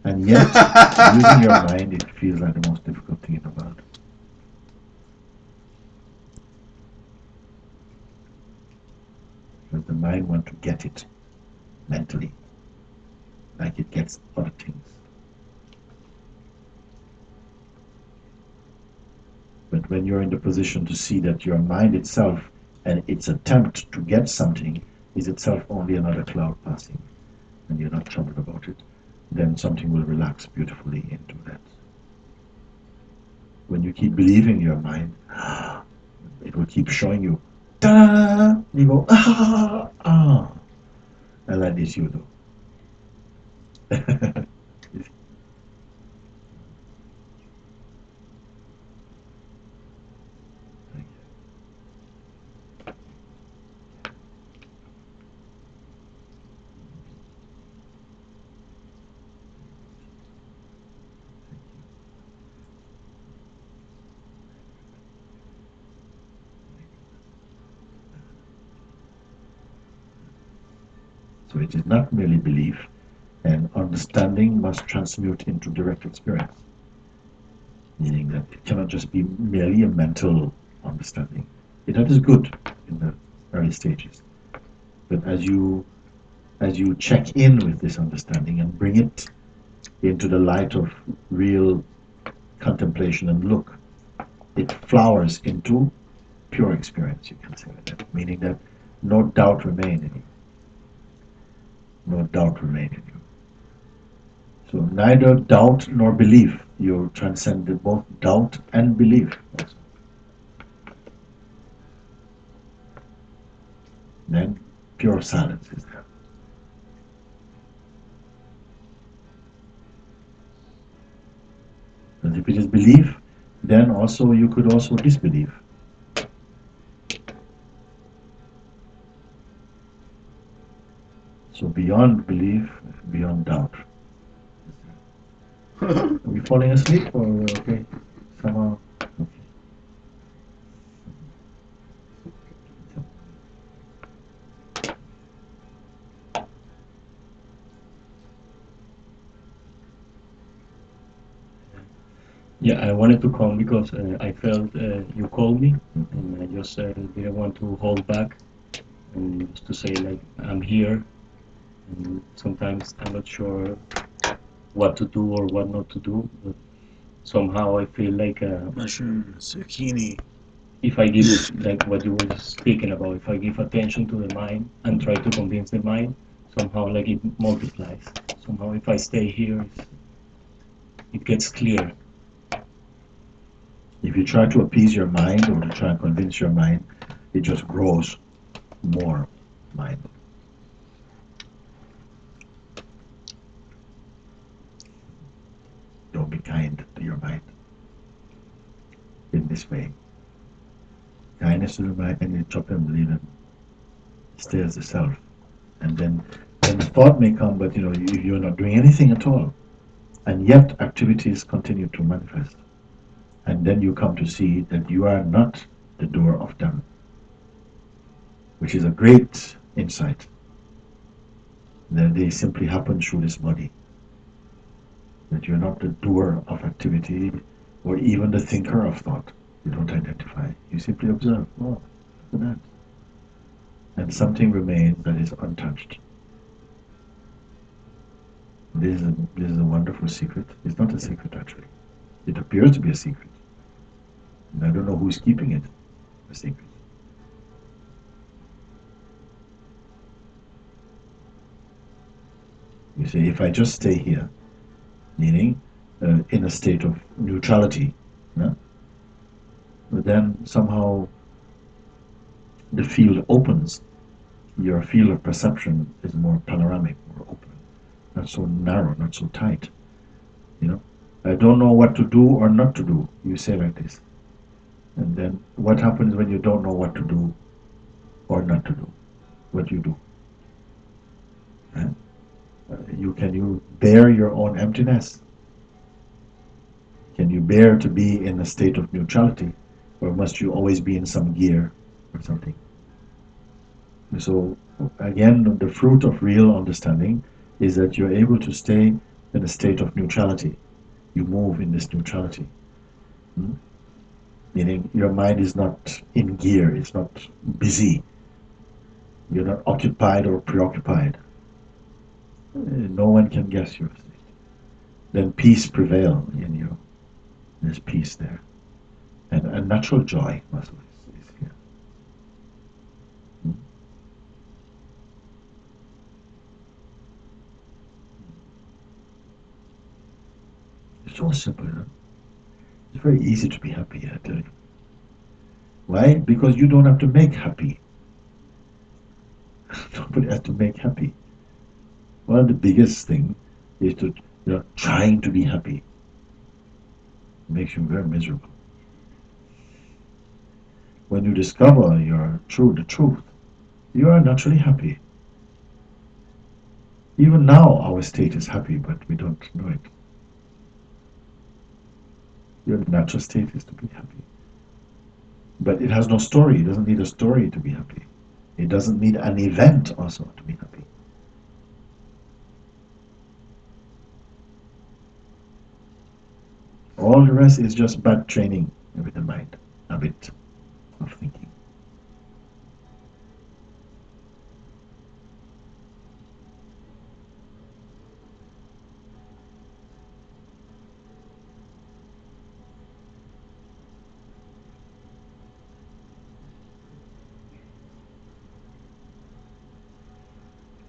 And yet, using your mind, it feels like the most difficult thing in the world. Because the mind wants to get it mentally, like it gets other things. But when you're in the position to see that your mind itself and its attempt to get something is itself only another cloud passing, and you're not troubled about it, then something will relax beautifully into that. When you keep believing your mind, it will keep showing you, ta-da! You go, and like this you do. So it is not merely belief, and understanding must transmute into direct experience. Meaning that it cannot just be merely a mental understanding. That is good in the early stages. But as you check in with this understanding and bring it into the light of real contemplation and look, it flowers into pure experience, you can say that, meaning that no doubt remain in you. No doubt remain in you. So neither doubt nor belief. You transcended both doubt and belief also. Then pure silence is there. But if it is belief, then also you could also disbelieve. So beyond belief, beyond doubt. Are we falling asleep or okay? Somehow. Okay. Yeah, I wanted to come because I felt you called me, and I just didn't want to hold back, and just to say like I'm here, and sometimes I'm not sure what to do or what not to do, but somehow I feel like mushroom zucchini. if I give like what you were speaking about, if I give attention to the mind and try to convince the mind, somehow like it multiplies. Somehow if I stay here, it gets clear. If you try to appease your mind or to try and convince your mind, it just grows more mind. Don't be kind to your mind in this way. Kindness to the mind, and you chop and believe it, stay as the self. And then the thought may come, but you're not doing anything at all. And yet activities continue to manifest. And then you come to see that you are not the doer of them, which is a great insight. That they simply happen through this body. That you're not the doer of activity or even the thinker of thought. You don't identify. You simply observe. Oh, look at that. And something remains that is untouched. This is a wonderful secret. It's not a secret actually. It appears to be a secret. And I don't know who's keeping it a secret. You see, if I just stay here, meaning in a state of neutrality, then somehow the field opens your field of perception is more panoramic, more open, not so narrow, not so tight. You know, I don't know what to do or not to do. You say like this. And then what happens when you don't know what to do or not to do? What do you do? Right? Can you bear your own emptiness? Can you bear to be in a state of neutrality, or must you always be in some gear or something? So again, the fruit of real understanding is that you're able to stay in a state of neutrality. You move in this neutrality. Meaning your mind is not in gear, it's not busy. You're not occupied or preoccupied. No one can guess your state. Then peace prevails in you. There's peace there. And a natural joy also is here. It's all simple, huh? It's very easy to be happy, I tell you. Why? Because you don't have to make happy. Nobody has to make happy. One of the biggest things is to, trying to be happy. It makes you very miserable. When you discover the truth, you are naturally happy. Even now, our state is happy, but we don't know it. Your natural state is to be happy. But it has no story. It doesn't need a story to be happy. It doesn't need an event also to be happy. All the rest is just bad training with the mind, a bit of thinking.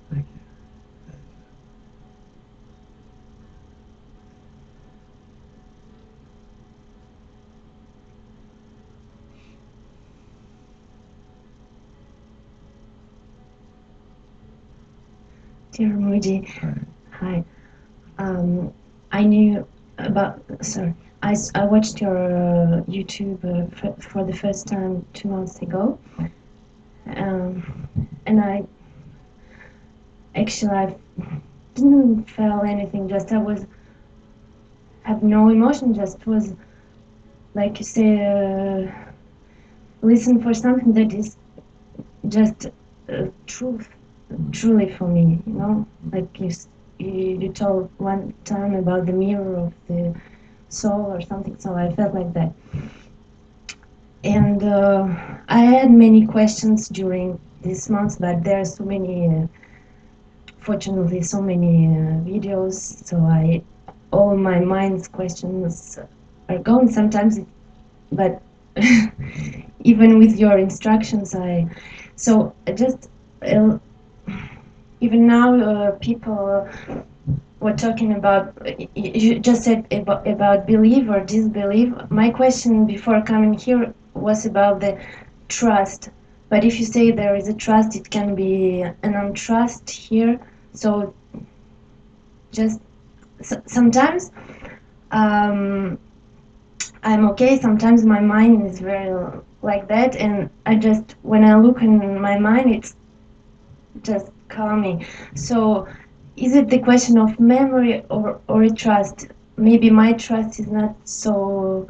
Thank you. Dear Mooji, hi. I knew about. Sorry, I watched your YouTube for the first time 2 months ago, and I didn't feel anything. Just have no emotion. Just was like you say, listen for something that is just truth. Truly for me, like you told one time about the mirror of the soul or something, so I felt like that. And I had many questions during this month, but there are so many, fortunately, so many videos, so all my mind's questions are gone sometimes, but even with your instructions, even now, people were talking about, you just said about belief or disbelief. My question before coming here was about the trust. But if you say there is a trust, it can be an untrust here. So just sometimes I'm okay, sometimes my mind is very like that, and when I look in my mind, it's just calming. So is it the question of memory or a trust? Maybe my trust is not so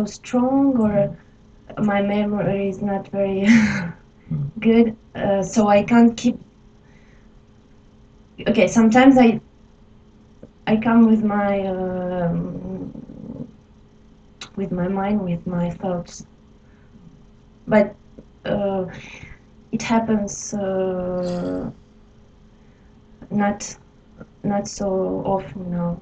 strong, or my memory is not very good, so I can't keep. Okay, sometimes I come with my mind, with my thoughts, but it happens not so often now.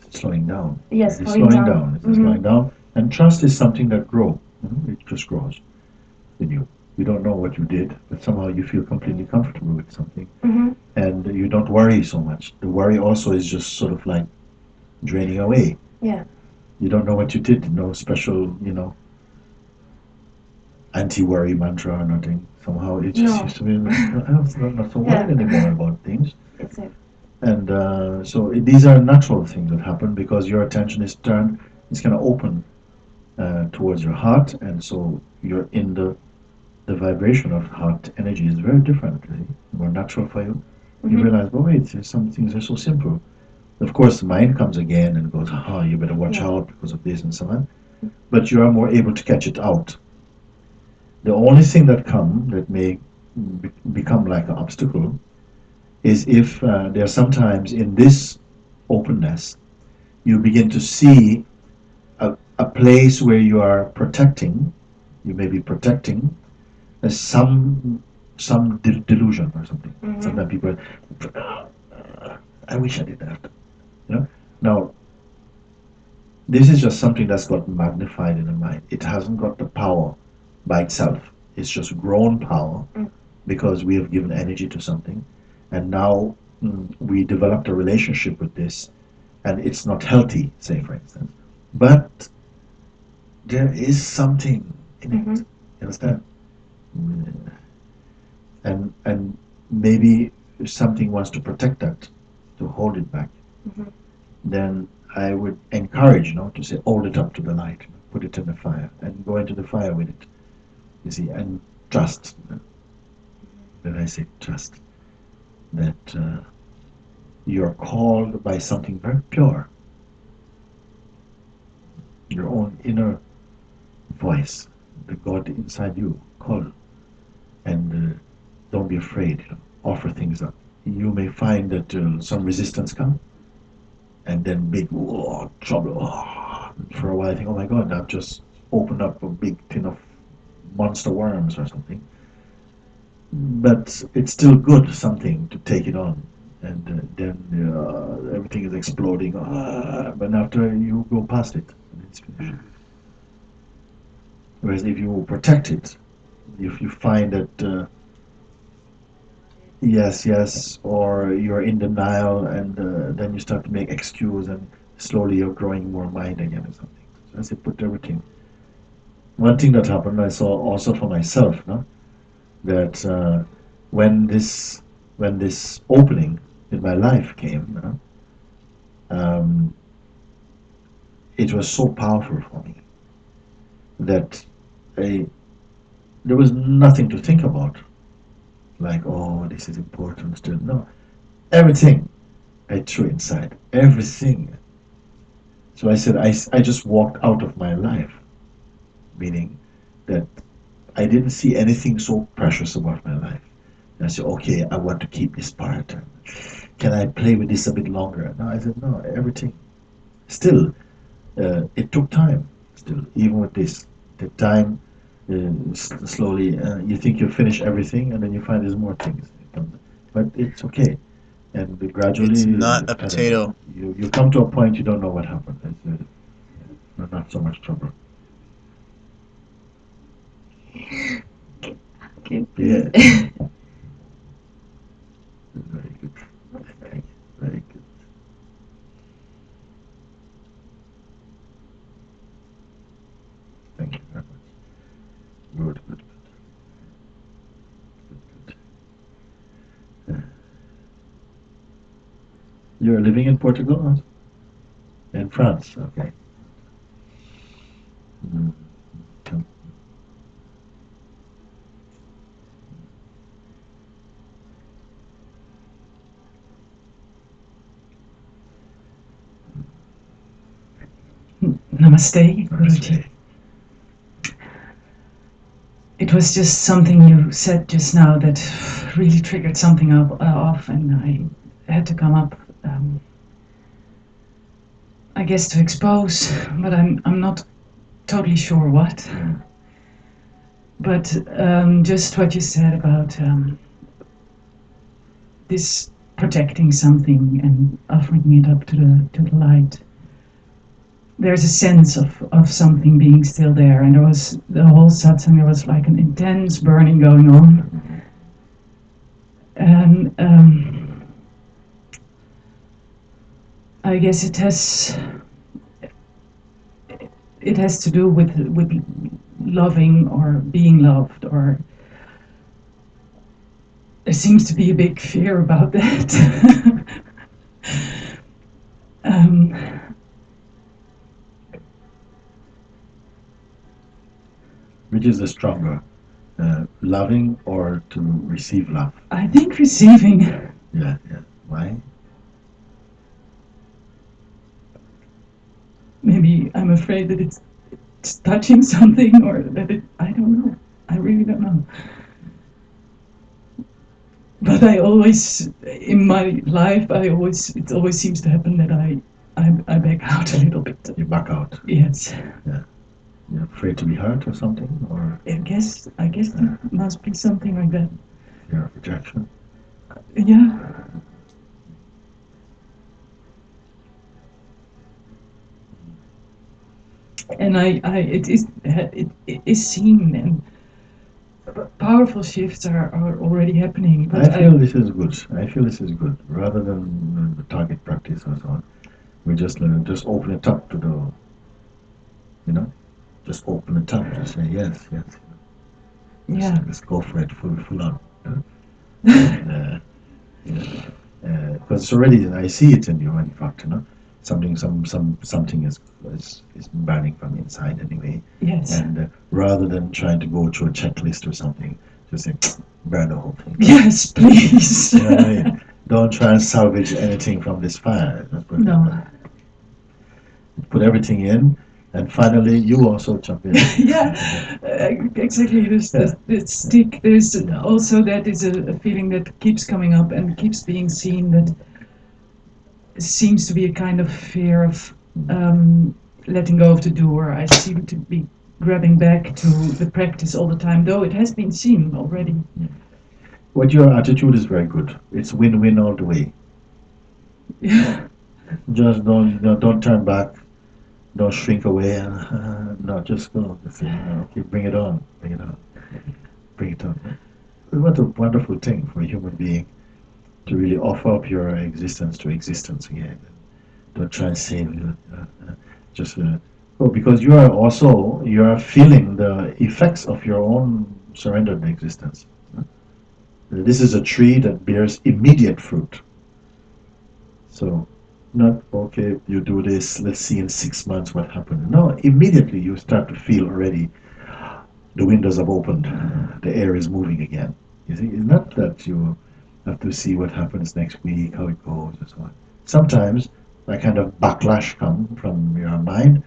It's slowing down. Yes, it's slowing down. It's slowing down. And trust is something that grows. It just grows in you. You don't know what you did, but somehow you feel completely comfortable with something. And you don't worry so much. The worry also is just sort of like draining away. Yeah. You don't know what you did. No special, anti-worry mantra or nothing. Somehow it just seems to be not so worried anymore about things. Exactly. And so these are natural things that happen because your attention is turned, it's kind of open towards your heart, and so you're in the vibration of heart energy is very different, really, more natural for you. You realize, oh wait, some things are so simple. Of course, the mind comes again and goes, ah, you better watch out because of this and so on. But you are more able to catch it out. The only thing that may become like an obstacle is if there are sometimes in this openness, you begin to see a place where you are protecting, you may be protecting some delusion or something. Sometimes people, I wish I did that. You know? Now, this is just something that's got magnified in the mind. It hasn't got the power by itself. It's just grown power because we have given energy to something, and now we developed a relationship with this, and it's not healthy, say for instance. But there is something in it. You understand? And maybe if something wants to protect that, to hold it back, then I would encourage, to say, hold it up to the light, put it in the fire, and go into the fire with it. You see, and trust. When I say trust, that you're called by something very pure, your own inner voice, the God inside you, call, and don't be afraid. Offer things up. You may find that some resistance come, and then big trouble. For a while, I think, oh my God, I've just opened up a big tin of monster worms or something. But it's still good, something to take it on, and then everything is exploding. But after you go past it, it's finished. Whereas if you protect it, if you find that yes, or you're in denial, and then you start to make excuse, and slowly you're growing more mind again or something. So I say put everything. One thing that happened, I saw also for myself, that when this opening in my life came, it was so powerful for me that there was nothing to think about, like, oh, this is important still. No, everything I threw inside, everything. So I said, I just walked out of my life, meaning that I didn't see anything so precious about my life. And I said, okay, I want to keep this part. Can I play with this a bit longer? No, I said, no, everything. Still, it took time, still, even with this. The time, slowly, you think you finish everything, and then you find there's more things. But it's okay. And gradually, it's not a potato. You come to a point you don't know what happened. It's not so much trouble. Okay, yeah. Very good. Very good. Thank you very much. Good. You're living in Portugal? In France, okay. Namaste, Guruji. It was just something you said just now that really triggered something off, and I had to come up, I guess, to expose, but I'm not totally sure what. But just what you said about this protecting something and offering it up to the light. There's a sense of something being still there, and there was the whole satsang. There was like an intense burning going on, and I guess it has to do with loving or being loved, or there seems to be a big fear about that. Which is the stronger, loving or to receive love? I think receiving. Yeah. Why? Maybe I'm afraid that it's touching something, or that I don't know. I really don't know. But I always, in my life, it always seems to happen that I back out a little bit. You back out. Yes. Yeah. You're afraid to be hurt or something, or I guess there must be something like that. fear of rejection. Yeah. And it is seen, and powerful shifts are already happening. But I feel this is good. Rather than the target practice or so on, we just open it up to the, just open it up to say yes. Yeah. Let's go for it full on. Because it's already, I see it in you, in fact, something is burning from inside anyway. Yes. And rather than trying to go through a checklist or something, just say, burn the whole thing. Yes, please. You know what I mean? Don't try and salvage anything from this fire. No. Put everything in, and finally you also jump in. Yeah, exactly. The stick. There's also that is a feeling that keeps coming up and keeps being seen. That seems to be a kind of fear of letting go of the doer. I seem to be grabbing back to the practice all the time, though it has been seen already. What your attitude is very good. It's win-win all the way. Yeah. Just don't turn back. Don't shrink away, and no, just go. Just, okay, bring it on. Bring it on. What a wonderful thing for a human being to really offer up your existence to existence again. Don't try and save it. Because you are feeling the effects of your own surrendered existence. This is a tree that bears immediate fruit. So, not, okay, you do this, let's see in 6 months what happened. No, immediately you start to feel already the windows have opened, the air is moving again. You see, it's not that you have to see what happens next week, how it goes, and so on. Sometimes that kind of backlash come from your mind.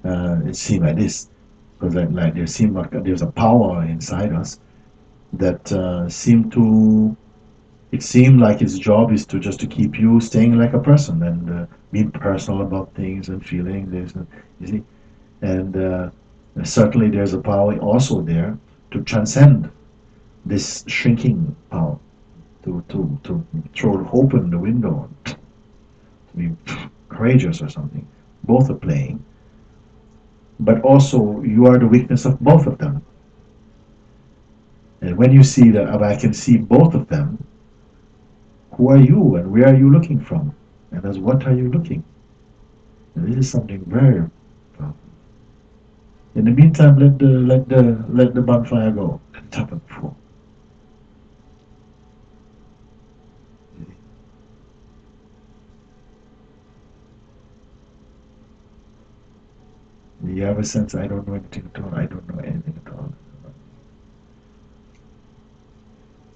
It seems like this, because there's a power inside us that it seemed like its job is to just to keep you staying like a person and being personal about things and feeling this, you see. And certainly there's a power also there to transcend this shrinking power, to throw open the window, to be courageous or something. Both are playing. But also you are the weakness of both of them. And when you see that, I can see both of them, who are you and where are you looking from? And as what are you looking? And this is something very powerful. In the meantime, let the bonfire go. Let it happen before. You have a sense, I don't know anything at all. I don't know anything at all.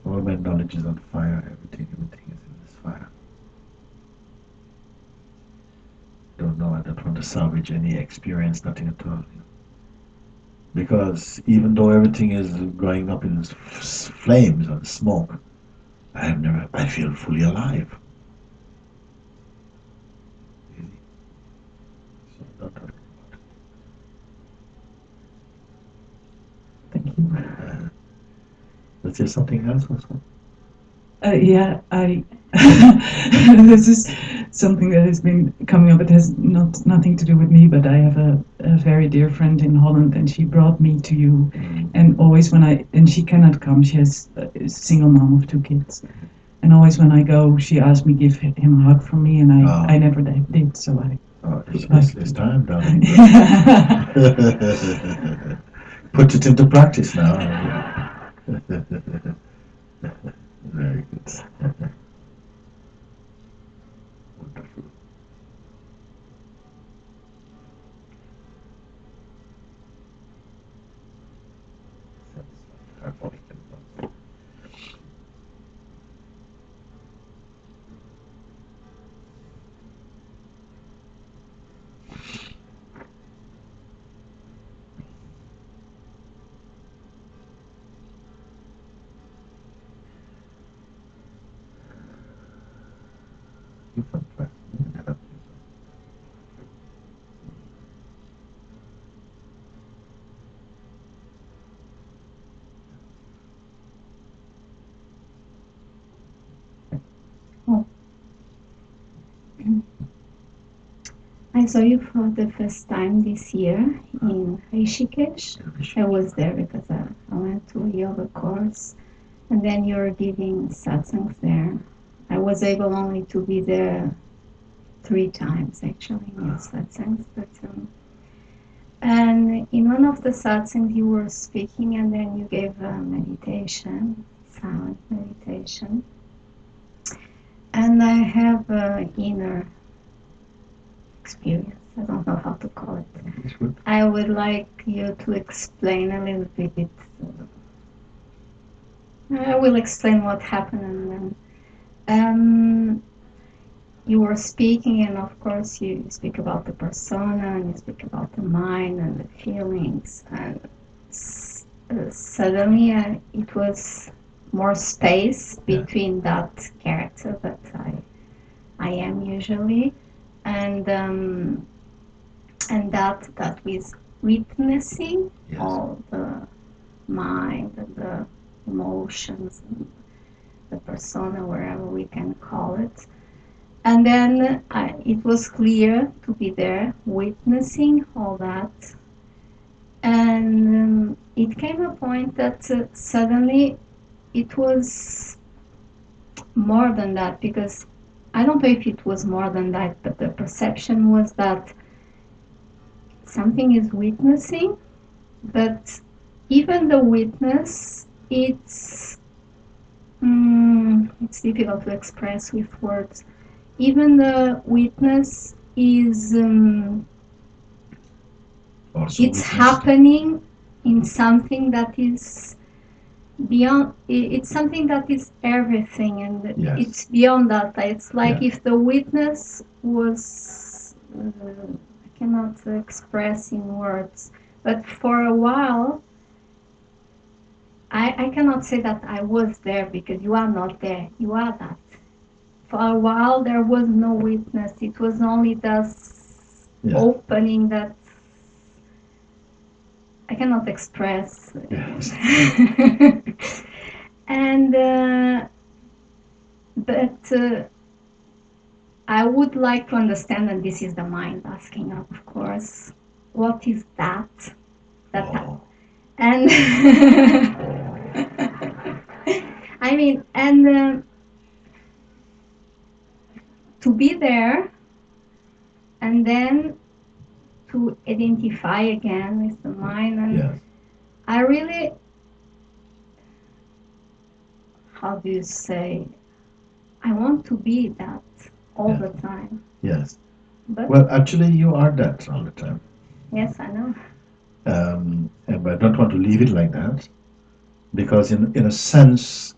All my knowledge is on fire. Everything is in this fire. Don't know. I don't want to salvage any experience, nothing at all. Because even though everything is going up in flames and smoke, I feel fully alive. So don't talk about it. Thank you. Is there something else also? Yeah, this is something that has been coming up. It has nothing to do with me, but I have a very dear friend in Holland, and she brought me to you. And always and she cannot come. She has a single mom of 2 kids, and always when I go, she asks me give him a hug from me, and I never did. So it's time, darling. Put it into practice now. Very I saw you for the first time this year in Rishikesh. I was there because I went to a yoga course, and then you're giving satsangs there. I was able only to be there 3 times actually in your satsangs, but and in one of the satsangs you were speaking, and then you gave a meditation, silent meditation, and I have an inner experience. I don't know how to call it. I would like you to explain a little bit. I will explain what happened, and then you were speaking, and of course you speak about the persona, and you speak about the mind and the feelings, and suddenly it was more space between that character that I am usually, and that with witnessing all the mind and the emotions and the persona, wherever we can call it. And then it was clear to be there witnessing all that, and it came a point that suddenly it was more than that, because I don't know if it was more than that, but the perception was that something is witnessing, but even the witness, it's difficult to express with words. Even the witness is it's happening in something that is beyond. It's something that is everything, and it's beyond that. It's like if the witness was I cannot express in words, but for a while I cannot say that I was there, because you are not there, you are that. For a while there was no witness, it was only this opening that I cannot express. And but I would like to understand, and this is the mind asking, of course, what is that? And I mean, and to be there, and then to identify again with the mind, and I really, how do you say, I want to be that all the time. Yes. But well, actually, you are that all the time. Yes, I know. But I don't want to leave it like that, because in a sense,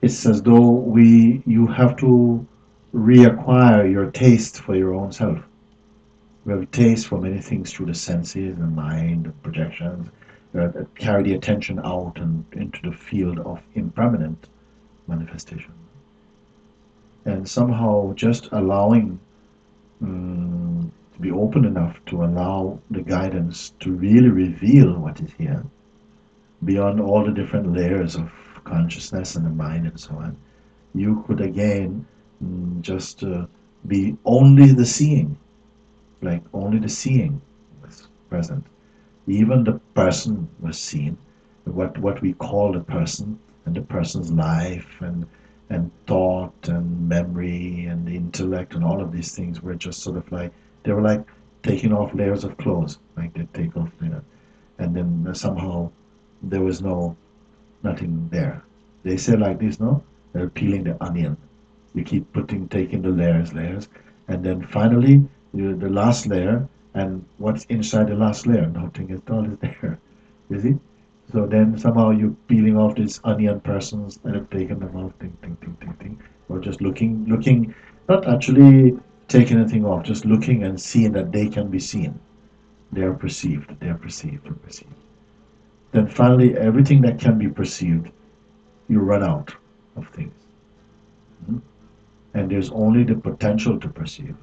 it's as though you have to reacquire your taste for your own self. We have a taste for many things through the senses and mind and projections that carry the attention out and into the field of impermanent manifestation. And somehow just allowing to be open enough to allow the guidance to really reveal what is here beyond all the different layers of consciousness and the mind and so on. You could again just be only the seeing, like only the seeing was present. Even the person was seen, what we call the person, and the person's life and thought and memory and intellect and all of these things were just sort of like, they were like taking off layers of clothes, like they take off, and then somehow there was nothing there. They say like this, no? They're peeling the onion. You keep taking the layers, and then finally the last layer, and what's inside the last layer? Nothing at all is there. You see? So then somehow you're peeling off these onion persons and have taken them off, ting, or just looking, not actually taking anything off, just looking and seeing that they can be seen. They are perceived, they're perceived. Then finally, everything that can be perceived, you run out of things. And there's only the potential to perceive,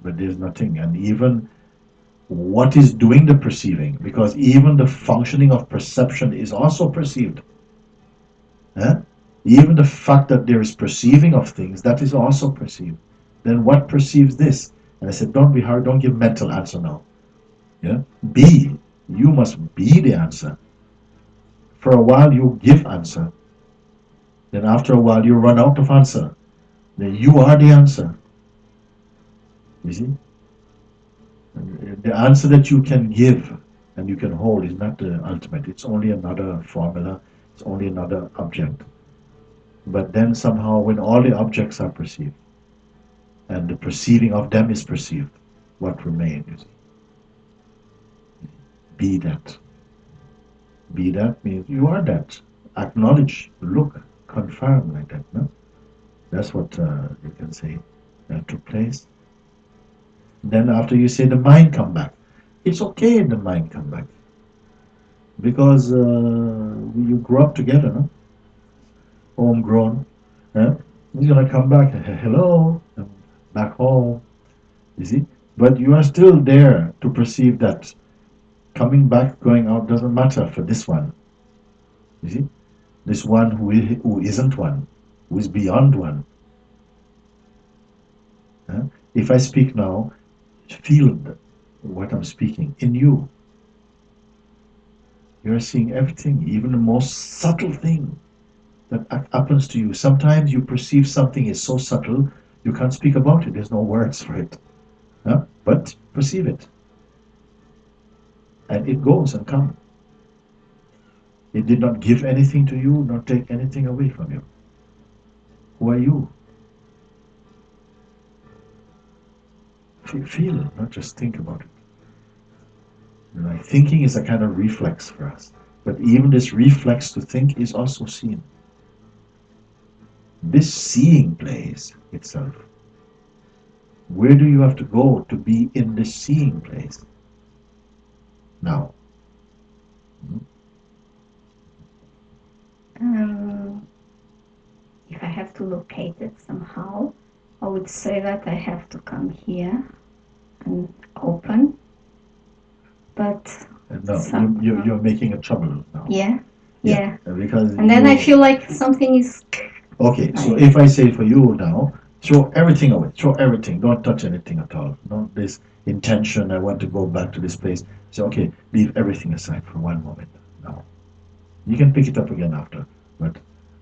but there's nothing. And even what is doing the perceiving, because even the functioning of perception is also perceived. Even the fact that there is perceiving of things, that is also perceived. Then what perceives this? And I said, don't be hard, don't give mental answer now. Yeah? Be. You must be the answer. For a while you give answer. Then after a while you run out of answer. Then you are the answer. You see? The answer that you can give and you can hold is not the ultimate. It's only another formula. It's only another object. But then somehow when all the objects are perceived and the perceiving of them is perceived, what remains? Be that. Be that means you are that. Acknowledge, look, confirm like that. No? That's what you can say that took place. Then after you say the mind come back, it's okay if the mind come back because you grew up together, no? Homegrown. He's gonna come back. Hello, I'm back home. You see, but you are still there to perceive that coming back, going out doesn't matter for this one. You see, this one who isn't one, who is beyond one. If I speak now, feel what I'm speaking in you. You're seeing everything, even the most subtle thing that happens to you. Sometimes you perceive something is so subtle you can't speak about it. There's no words for it. But perceive it. And it goes and comes. It did not give anything to you, nor take anything away from you. Who are you? Feel it, not just think about it. Like thinking is a kind of reflex for us. But even this reflex to think is also seen. This seeing place itself. Where do you have to go to be in this seeing place? Now. If I have to locate it somehow, I would say that I have to come here and open. But no, you're making a trouble now. Yeah. Because and then I feel like something is. Okay, so if I say for you now, throw everything away. Throw everything. Don't touch anything at all. Not this intention. I want to go back to this place. So okay, leave everything aside for one moment. Now, you can pick it up again after, but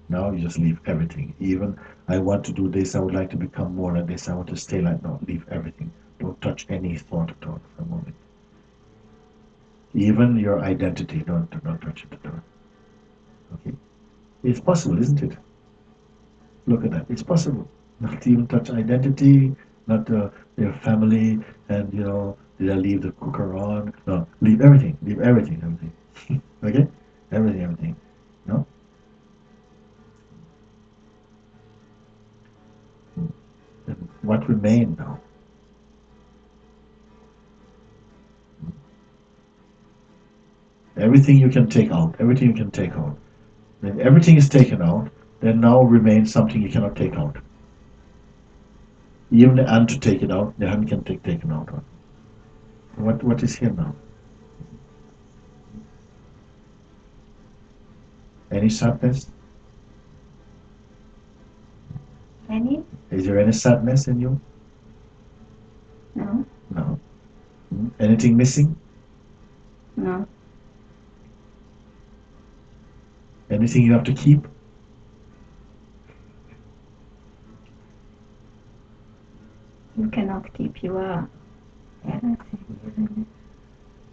now you just leave everything. Even I want to do this. I would like to become more like this. I want to stay like no. Leave everything. Don't touch any thought at all for a moment. Even your identity. Don't touch it at all. Okay, it's possible, isn't it? Look at that. It's possible. Not even touch identity, not your family, and did I leave the cooker on? No, leave everything. Leave everything. Okay? Everything. No? And what remained now? Everything you can take out. Everything you can take out. When everything is taken out, then now remains something you cannot take out. Even the hand to take it out, the hand can take taken out. What is here now? Any sadness? Any? Is there any sadness in you? No. No. Anything missing? No. Anything you have to keep? You cannot keep. You are.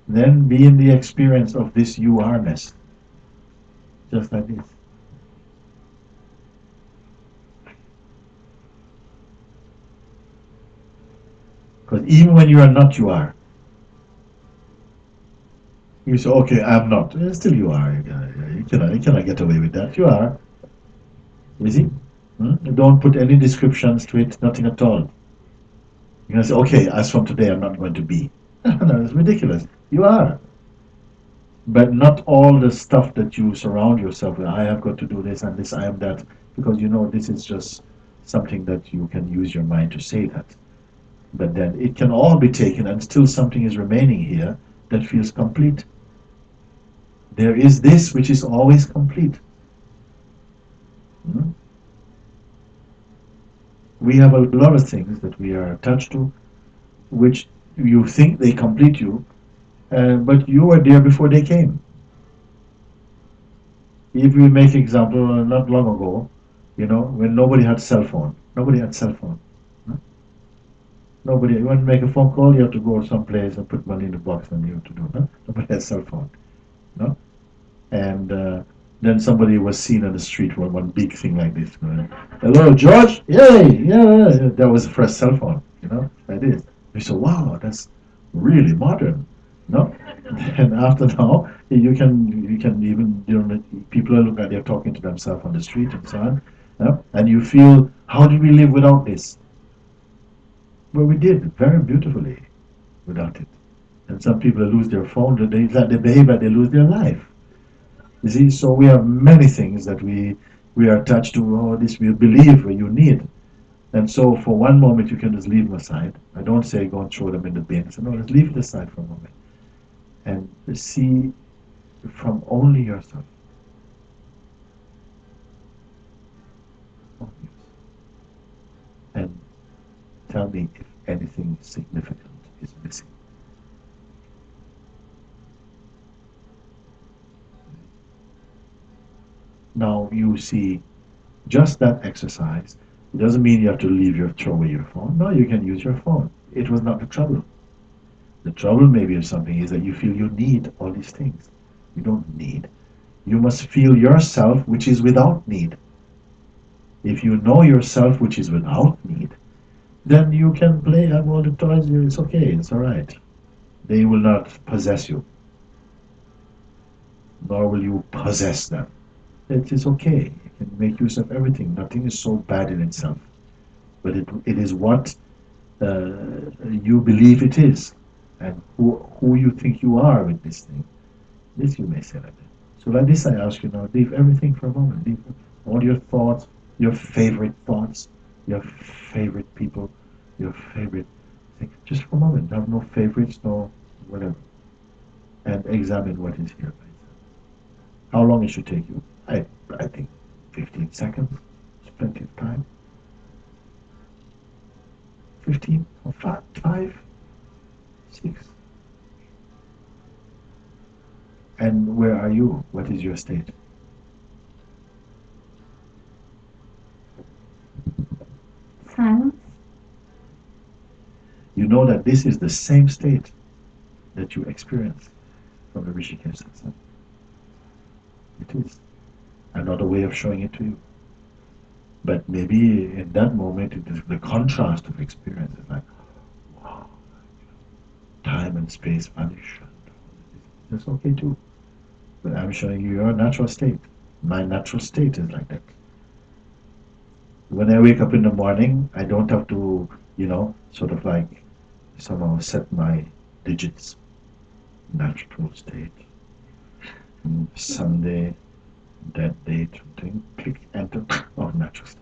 Then be in the experience of this you are-ness. Just like this. Because even when you are not, you are. You say, okay, I'm not. Still you are. You cannot get away with that. You are. You see? Don't put any descriptions to it, nothing at all. You're going to say, okay, as from today, I'm not going to be. No, it's ridiculous. You are. But not all the stuff that you surround yourself with. I have got to do this and this, I am that. Because you know this is just something that you can use your mind to say that. But then it can all be taken and still something is remaining here that feels complete. There is this which is always complete. We have a lot of things that we are attached to, which you think they complete you, but you were there before they came. If we make example, not long ago, when nobody had cell phone. Nobody had cell phone. Nobody, you want to make a phone call, you have to go someplace and put money in the box and you have to do it. Nobody had cell phone. No? And then somebody was seen on the street with one big thing like this. Hello, George? Yay! Yeah, that was the first cell phone, like this. We said, wow, that's really modern. No? And after now, you can even, people are looking at, they're talking to themselves on the street and so on. And you feel, how did we live without this? Well, we did very beautifully without it. And some people lose their phone, they behave like they lose their life. You see, so we have many things that we are attached to. Oh, this we believe you need. And so for one moment you can just leave them aside. I don't say go and throw them in the bin. So no, just leave it aside for a moment. And see from only yourself. Only yourself. And tell me if anything significant is missing. Now you see, just that exercise, it doesn't mean you have to throw away your phone. No, you can use your phone. It was not the trouble. The trouble maybe of something is that you feel you need all these things. You don't need. You must feel yourself which is without need. If you know yourself which is without need, then you can play, have all the toys, it's okay, it's alright. They will not possess you. Nor will you possess them. It is okay. You can make use of everything. Nothing is so bad in itself. But it is what you believe it is. And who you think you are with this thing. This you may say like that. So like this I ask you now, leave everything for a moment. Leave all your thoughts, your favorite people, your favorite thing. Just for a moment. Have no favorites, no whatever. And examine what is here. How long it should take you? I think 15 seconds is plenty of time. 15 or 5, 6. And where are you? What is your state? Silence. You know that this is the same state that you experience from the Rishikesh Satsang. It is another way of showing it to you. But maybe in that moment, it is the contrast of experience is like, wow, time and space vanish. That's okay too. But I'm showing you your natural state. My natural state is like that. When I wake up in the morning, I don't have to, sort of like somehow set my digits. Natural state. Sunday, that date, thing, click enter, natural state.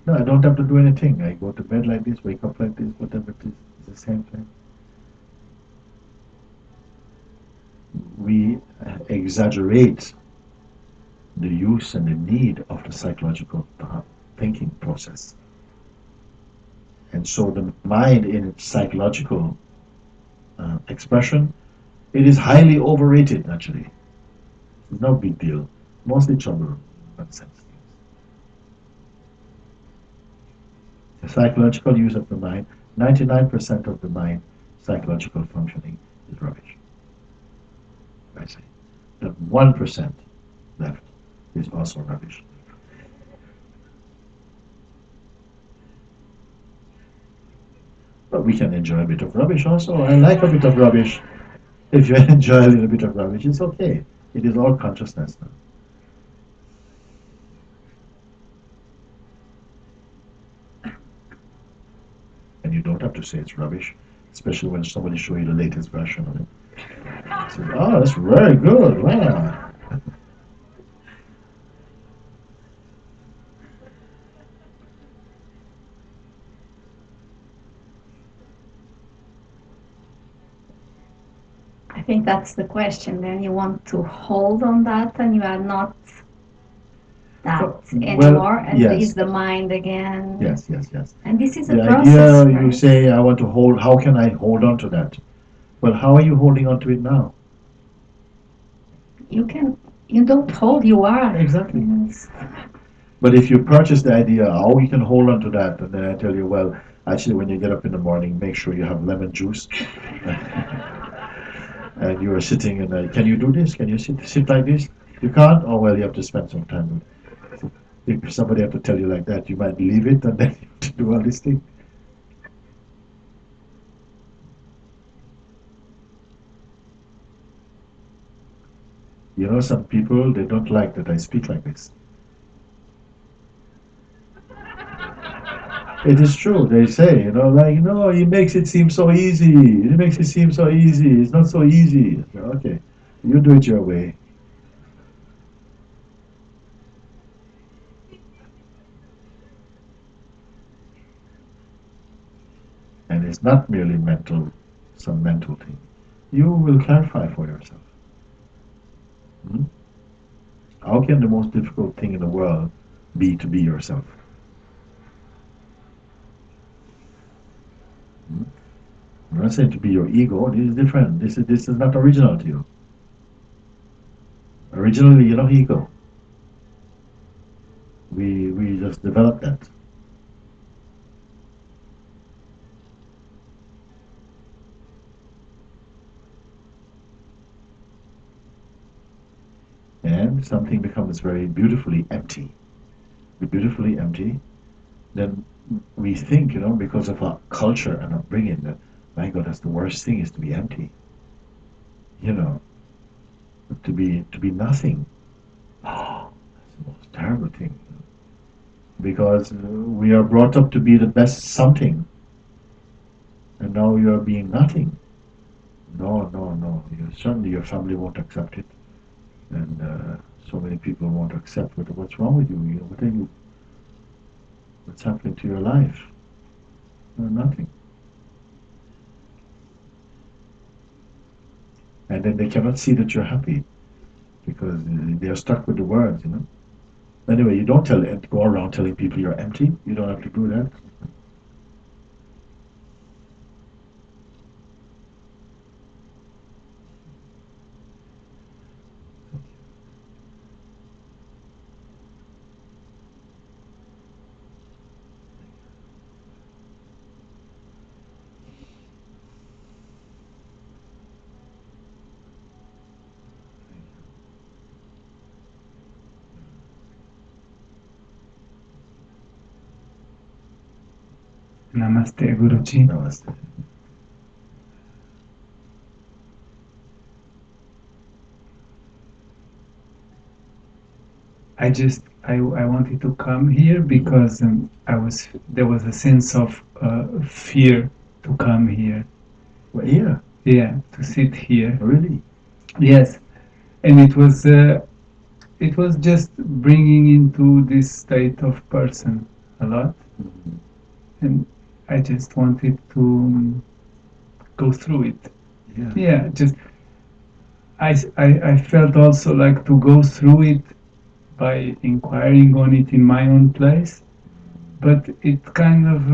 No, I don't have to do anything. I go to bed like this, wake up like this, whatever it is, it's the same thing. We exaggerate the use and the need of the psychological thinking process. And so the mind in its psychological expression, it is highly overrated actually. It's no big deal. Mostly trouble, nonsense things. The psychological use of the mind, 99% of the mind psychological functioning is rubbish. I say. The 1% left is also rubbish. But we can enjoy a bit of rubbish also. I like a bit of rubbish. If you enjoy a little bit of rubbish, it's okay. It is all consciousness now. And you don't have to say it's rubbish, especially when somebody show you the latest version of it. Say, oh, that's very good. Wow. I think that's the question. Then you want to hold on that, and you are not that anymore, and yes. is the mind again. Yes. And this is a The process. idea Right? you say, I want to hold, how can I hold on to that? Well, how are you holding on to it now? You don't hold, you are. Exactly. Yes. But if you purchase the idea, how you can hold on to that, and then I tell you, well, actually, when you get up in the morning, make sure you have lemon juice. And you are sitting, and can you do this? Can you sit like this? You can't? Oh, well, you have to spend some time. If somebody have to tell you like that, you might believe it, and then you have to do all this thing. You know, some people, they don't like that I speak like this. It is true. They say, he makes it seem so easy. He makes it seem so easy. It's not so easy. Okay, you do it your way. And it's not merely some mental thing. You will clarify for yourself. How can the most difficult thing in the world be to be yourself? I'm not saying to be your ego. This is different. This is not original to you. Originally, you're not ego. We just developed that. And something becomes very beautifully empty. Beautifully empty. Then we think, because of our culture and upbringing, that, my God, that's the worst thing, is to be empty. To be nothing. Oh, that's the most terrible thing. Because we are brought up to be the best something, and now you are being nothing. No. Certainly your family won't accept it, and so many people won't accept what's wrong with you. What are you? What's happening to your life? No, nothing. And then they cannot see that you're happy because they are stuck with the words. Anyway, you don't go around telling people you're empty. You don't have to do that. Namaste, Guruji. Namaste. I wanted to come here because there was a sense of fear to come here. Well, here? Yeah, to sit here. Really? Yes, and it was just bringing into this state of person a lot, and I just wanted to go through it. Yeah, just I felt also like to go through it by inquiring on it in my own place, but it kind of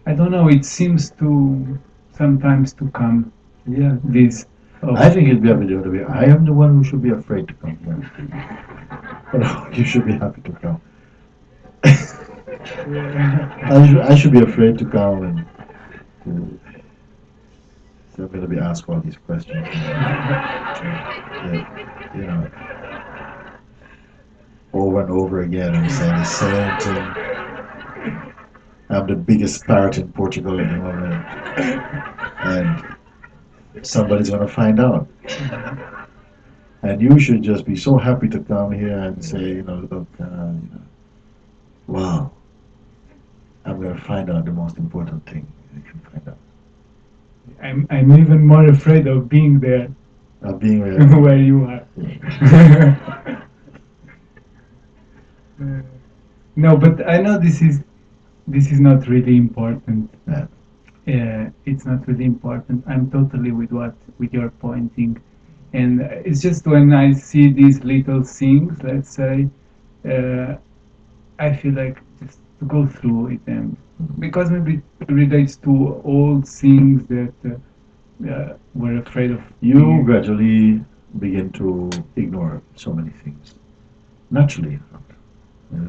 I don't know, it seems to sometimes to come. Yeah. This I think it'd be the other way. I am the one who should be afraid to come here. But you should be happy to come. I should be afraid to come, and so I'm going to be asked all these questions. Over and over again, I'm saying the same thing. I'm the biggest parrot in Portugal at the moment, and somebody's gonna find out. And you should just be so happy to come here and say, look, wow, I'm gonna find out the most important thing you can find out. I'm even more afraid of being there. Of being where you are. No, but I know this is not really important. It's not really important. I'm totally with your pointing, and it's just when I see these little things, let's say, I feel like just to go through it, and because maybe it relates to old things that we're afraid of. You gradually begin to ignore so many things naturally.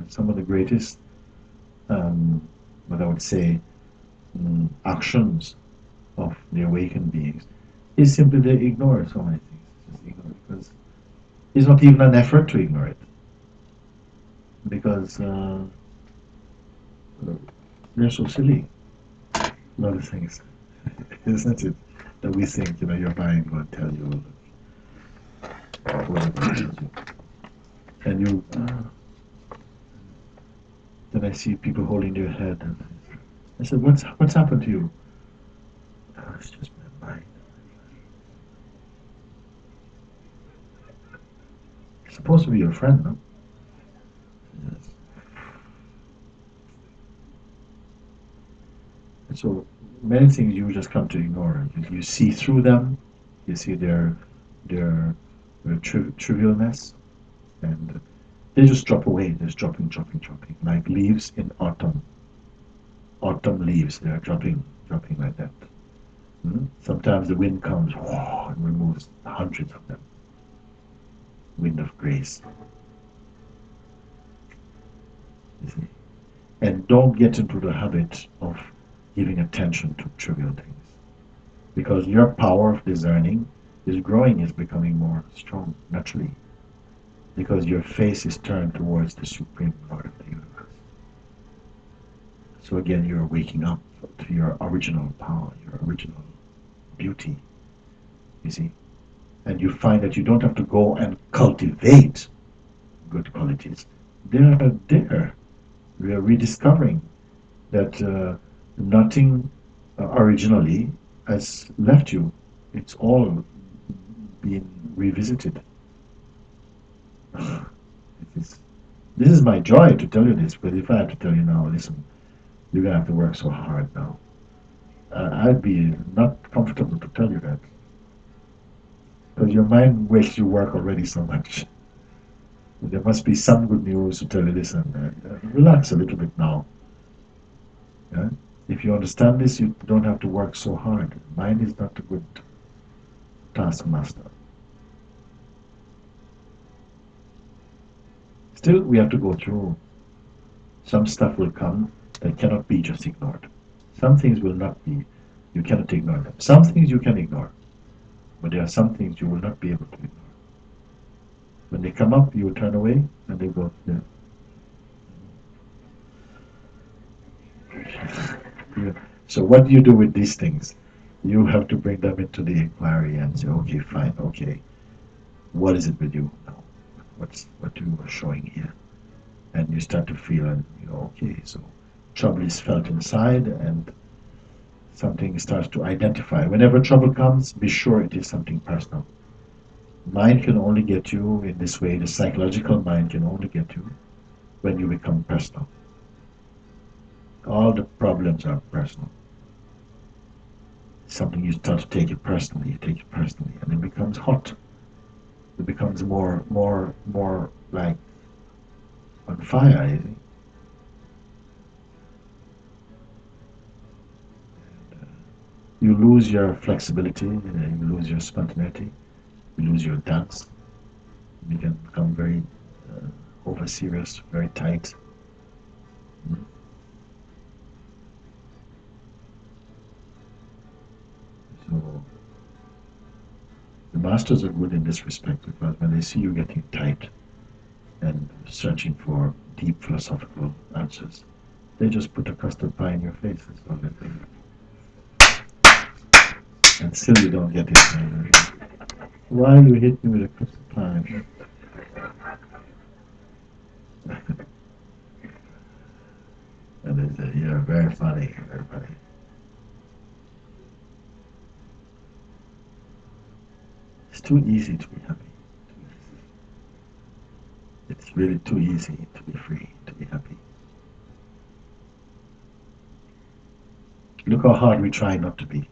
Some of the greatest, what I would say, actions of the awakened beings is simply they ignore so many things. Just ignore, because it's not even an effort to ignore it. Because they're so silly. A lot of things, isn't it? That we think, your mind will tell you what it tells you. And you, then I see people holding their head, and I said, what's happened to you? Oh, it's just my mind. It's supposed to be your friend, no? Yes. And so many things you just come to ignore. You see through them. You see their trivialness, and they just drop away. They're just dropping, like leaves in autumn. Autumn leaves, they're dropping like that. Sometimes the wind comes and removes hundreds of them. Wind of grace. You see? And don't get into the habit of giving attention to trivial things, because your power of discerning is growing, is becoming more strong naturally, because your face is turned towards the Supreme Lord of the universe. So again, you're waking up to your original power, your original beauty, you see. And you find that you don't have to go and cultivate good qualities. They're there. We are rediscovering that nothing originally has left you. It's all being revisited. This is my joy to tell you this, but if I had to tell you now, listen, you're going to have to work so hard now. I'd be not comfortable to tell you that. Because your mind makes you work already so much. There must be some good news to tell you, listen, relax a little bit now. Yeah? If you understand this, you don't have to work so hard. Mind is not a good taskmaster. Still, we have to go through. Some stuff will come that cannot be just ignored. Some things will not be, you cannot ignore them. Some things you can ignore, but there are some things you will not be able to ignore. When they come up, you will turn away, and they go there. Yeah. So what do you do with these things? You have to bring them into the inquiry and say, okay, fine, okay. What is it with you now? What you are showing here? And you start to feel, and okay, so trouble is felt inside, and something starts to identify. Whenever trouble comes, be sure it is something personal. Mind can only get you in this way, the psychological mind can only get you when you become personal. All the problems are personal. Something you start to take it personally, and it becomes hot. It becomes more like on fire, you see. You lose your flexibility, you lose your spontaneity, you lose your dance. You can become very over serious, very tight. So the masters are good in this respect, because when they see you getting tight and searching for deep philosophical answers, They just put a custard pie in your face. That's all they do. And still you don't get it. Why you hit me with a custard pie? And they say, you're very funny, very funny. It's too easy to be happy. It's really too easy to be free, to be happy. Look how hard we try not to be.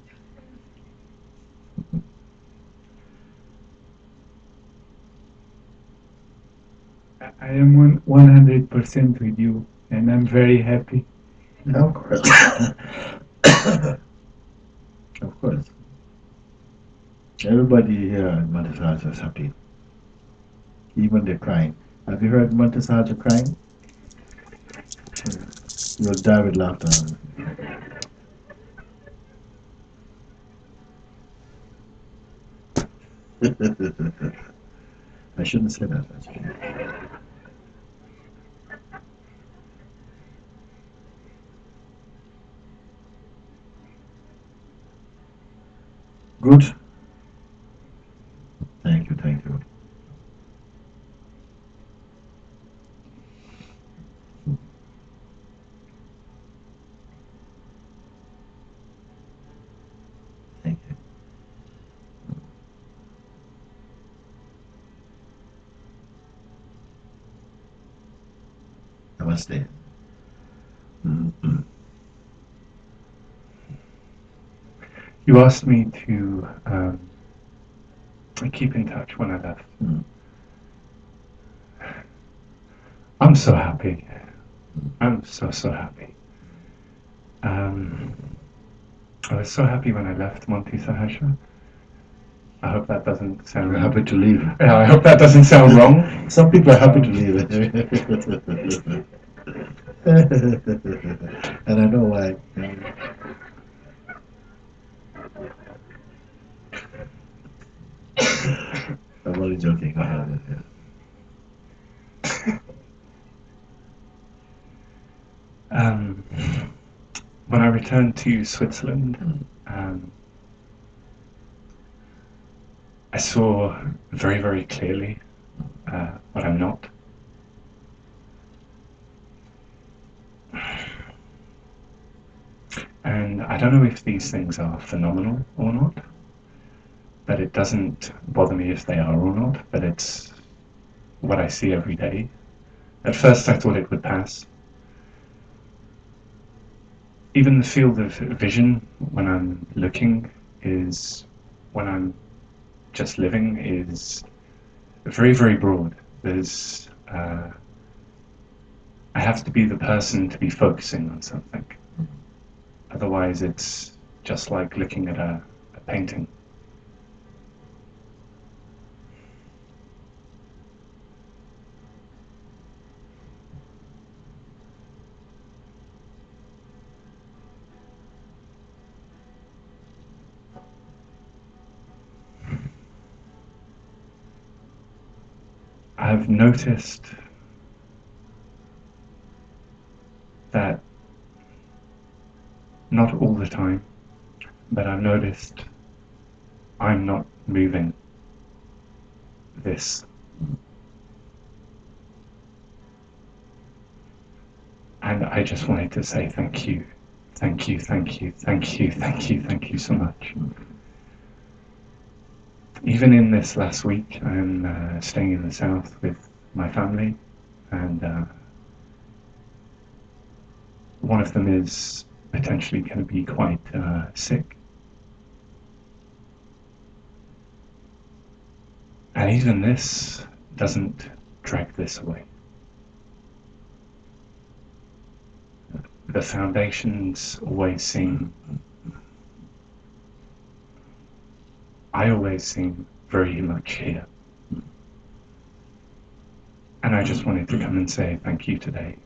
I am 100% with you, and I'm very happy. Of course. Of course. Everybody here in Montessori is happy. Even they're crying. Have you heard Montessori crying? You'll die with laughter. I shouldn't say that, actually. Good. Thank you, thank you. Thank you. Namaste. You asked me to keep in touch when I left. I'm so happy. I'm so happy. I was so happy when I left Monty Sahasra. I hope that doesn't sound... You're happy to leave. Yeah, I hope that doesn't sound wrong. Some people are happy to leave it. And I know why. I'm only joking. Go ahead. When I returned to Switzerland, I saw very, very clearly what I'm not. And I don't know if these things are phenomenal or not, but it doesn't bother me if they are or not, but it's what I see every day. At first I thought it would pass. Even the field of vision when I'm looking is, when I'm just living, is very, very broad. There's, I have to be the person to be focusing on something. Otherwise it's just like looking at a painting. I've noticed that, not all the time, but I've noticed I'm not moving this. And I just wanted to say thank you. Thank you, thank you, thank you, thank you, thank you so much. Even in this last week, I'm staying in the south with my family, and one of them is potentially going to be quite sick. And even this doesn't drag this away. The foundations always seem, I always seem very much here. And I just wanted to come and say thank you today.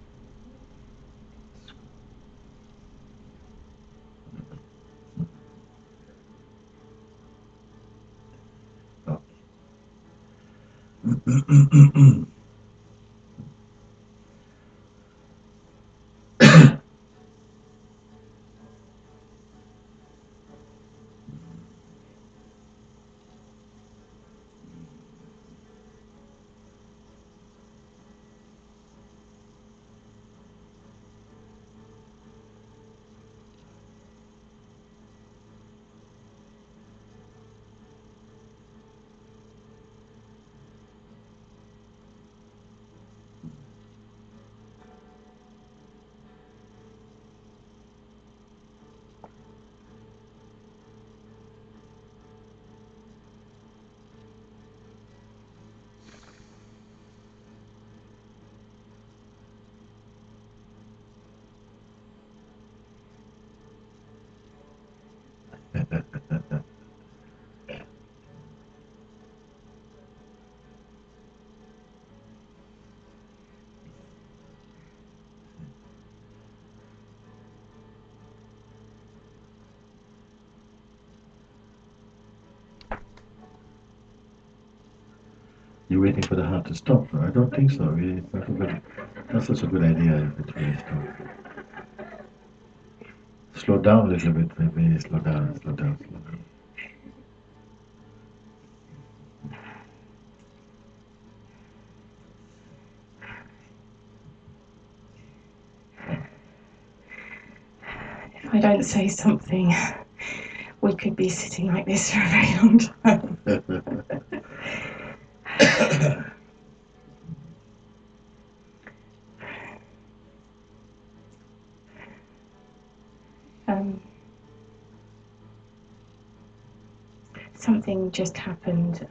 You're waiting for the heart to stop. I don't think so. Really, it's not such a good idea if it really stops. Slow down a little bit, maybe. Slow down, slow down, slow down. If I don't say something, we could be sitting like this for a very long time. Something just happened.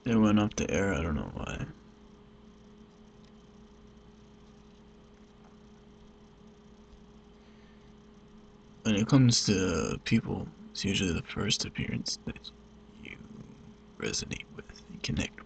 It went up the air, I don't know why. When it comes to people, it's usually the first appearance that you resonate with and connect with.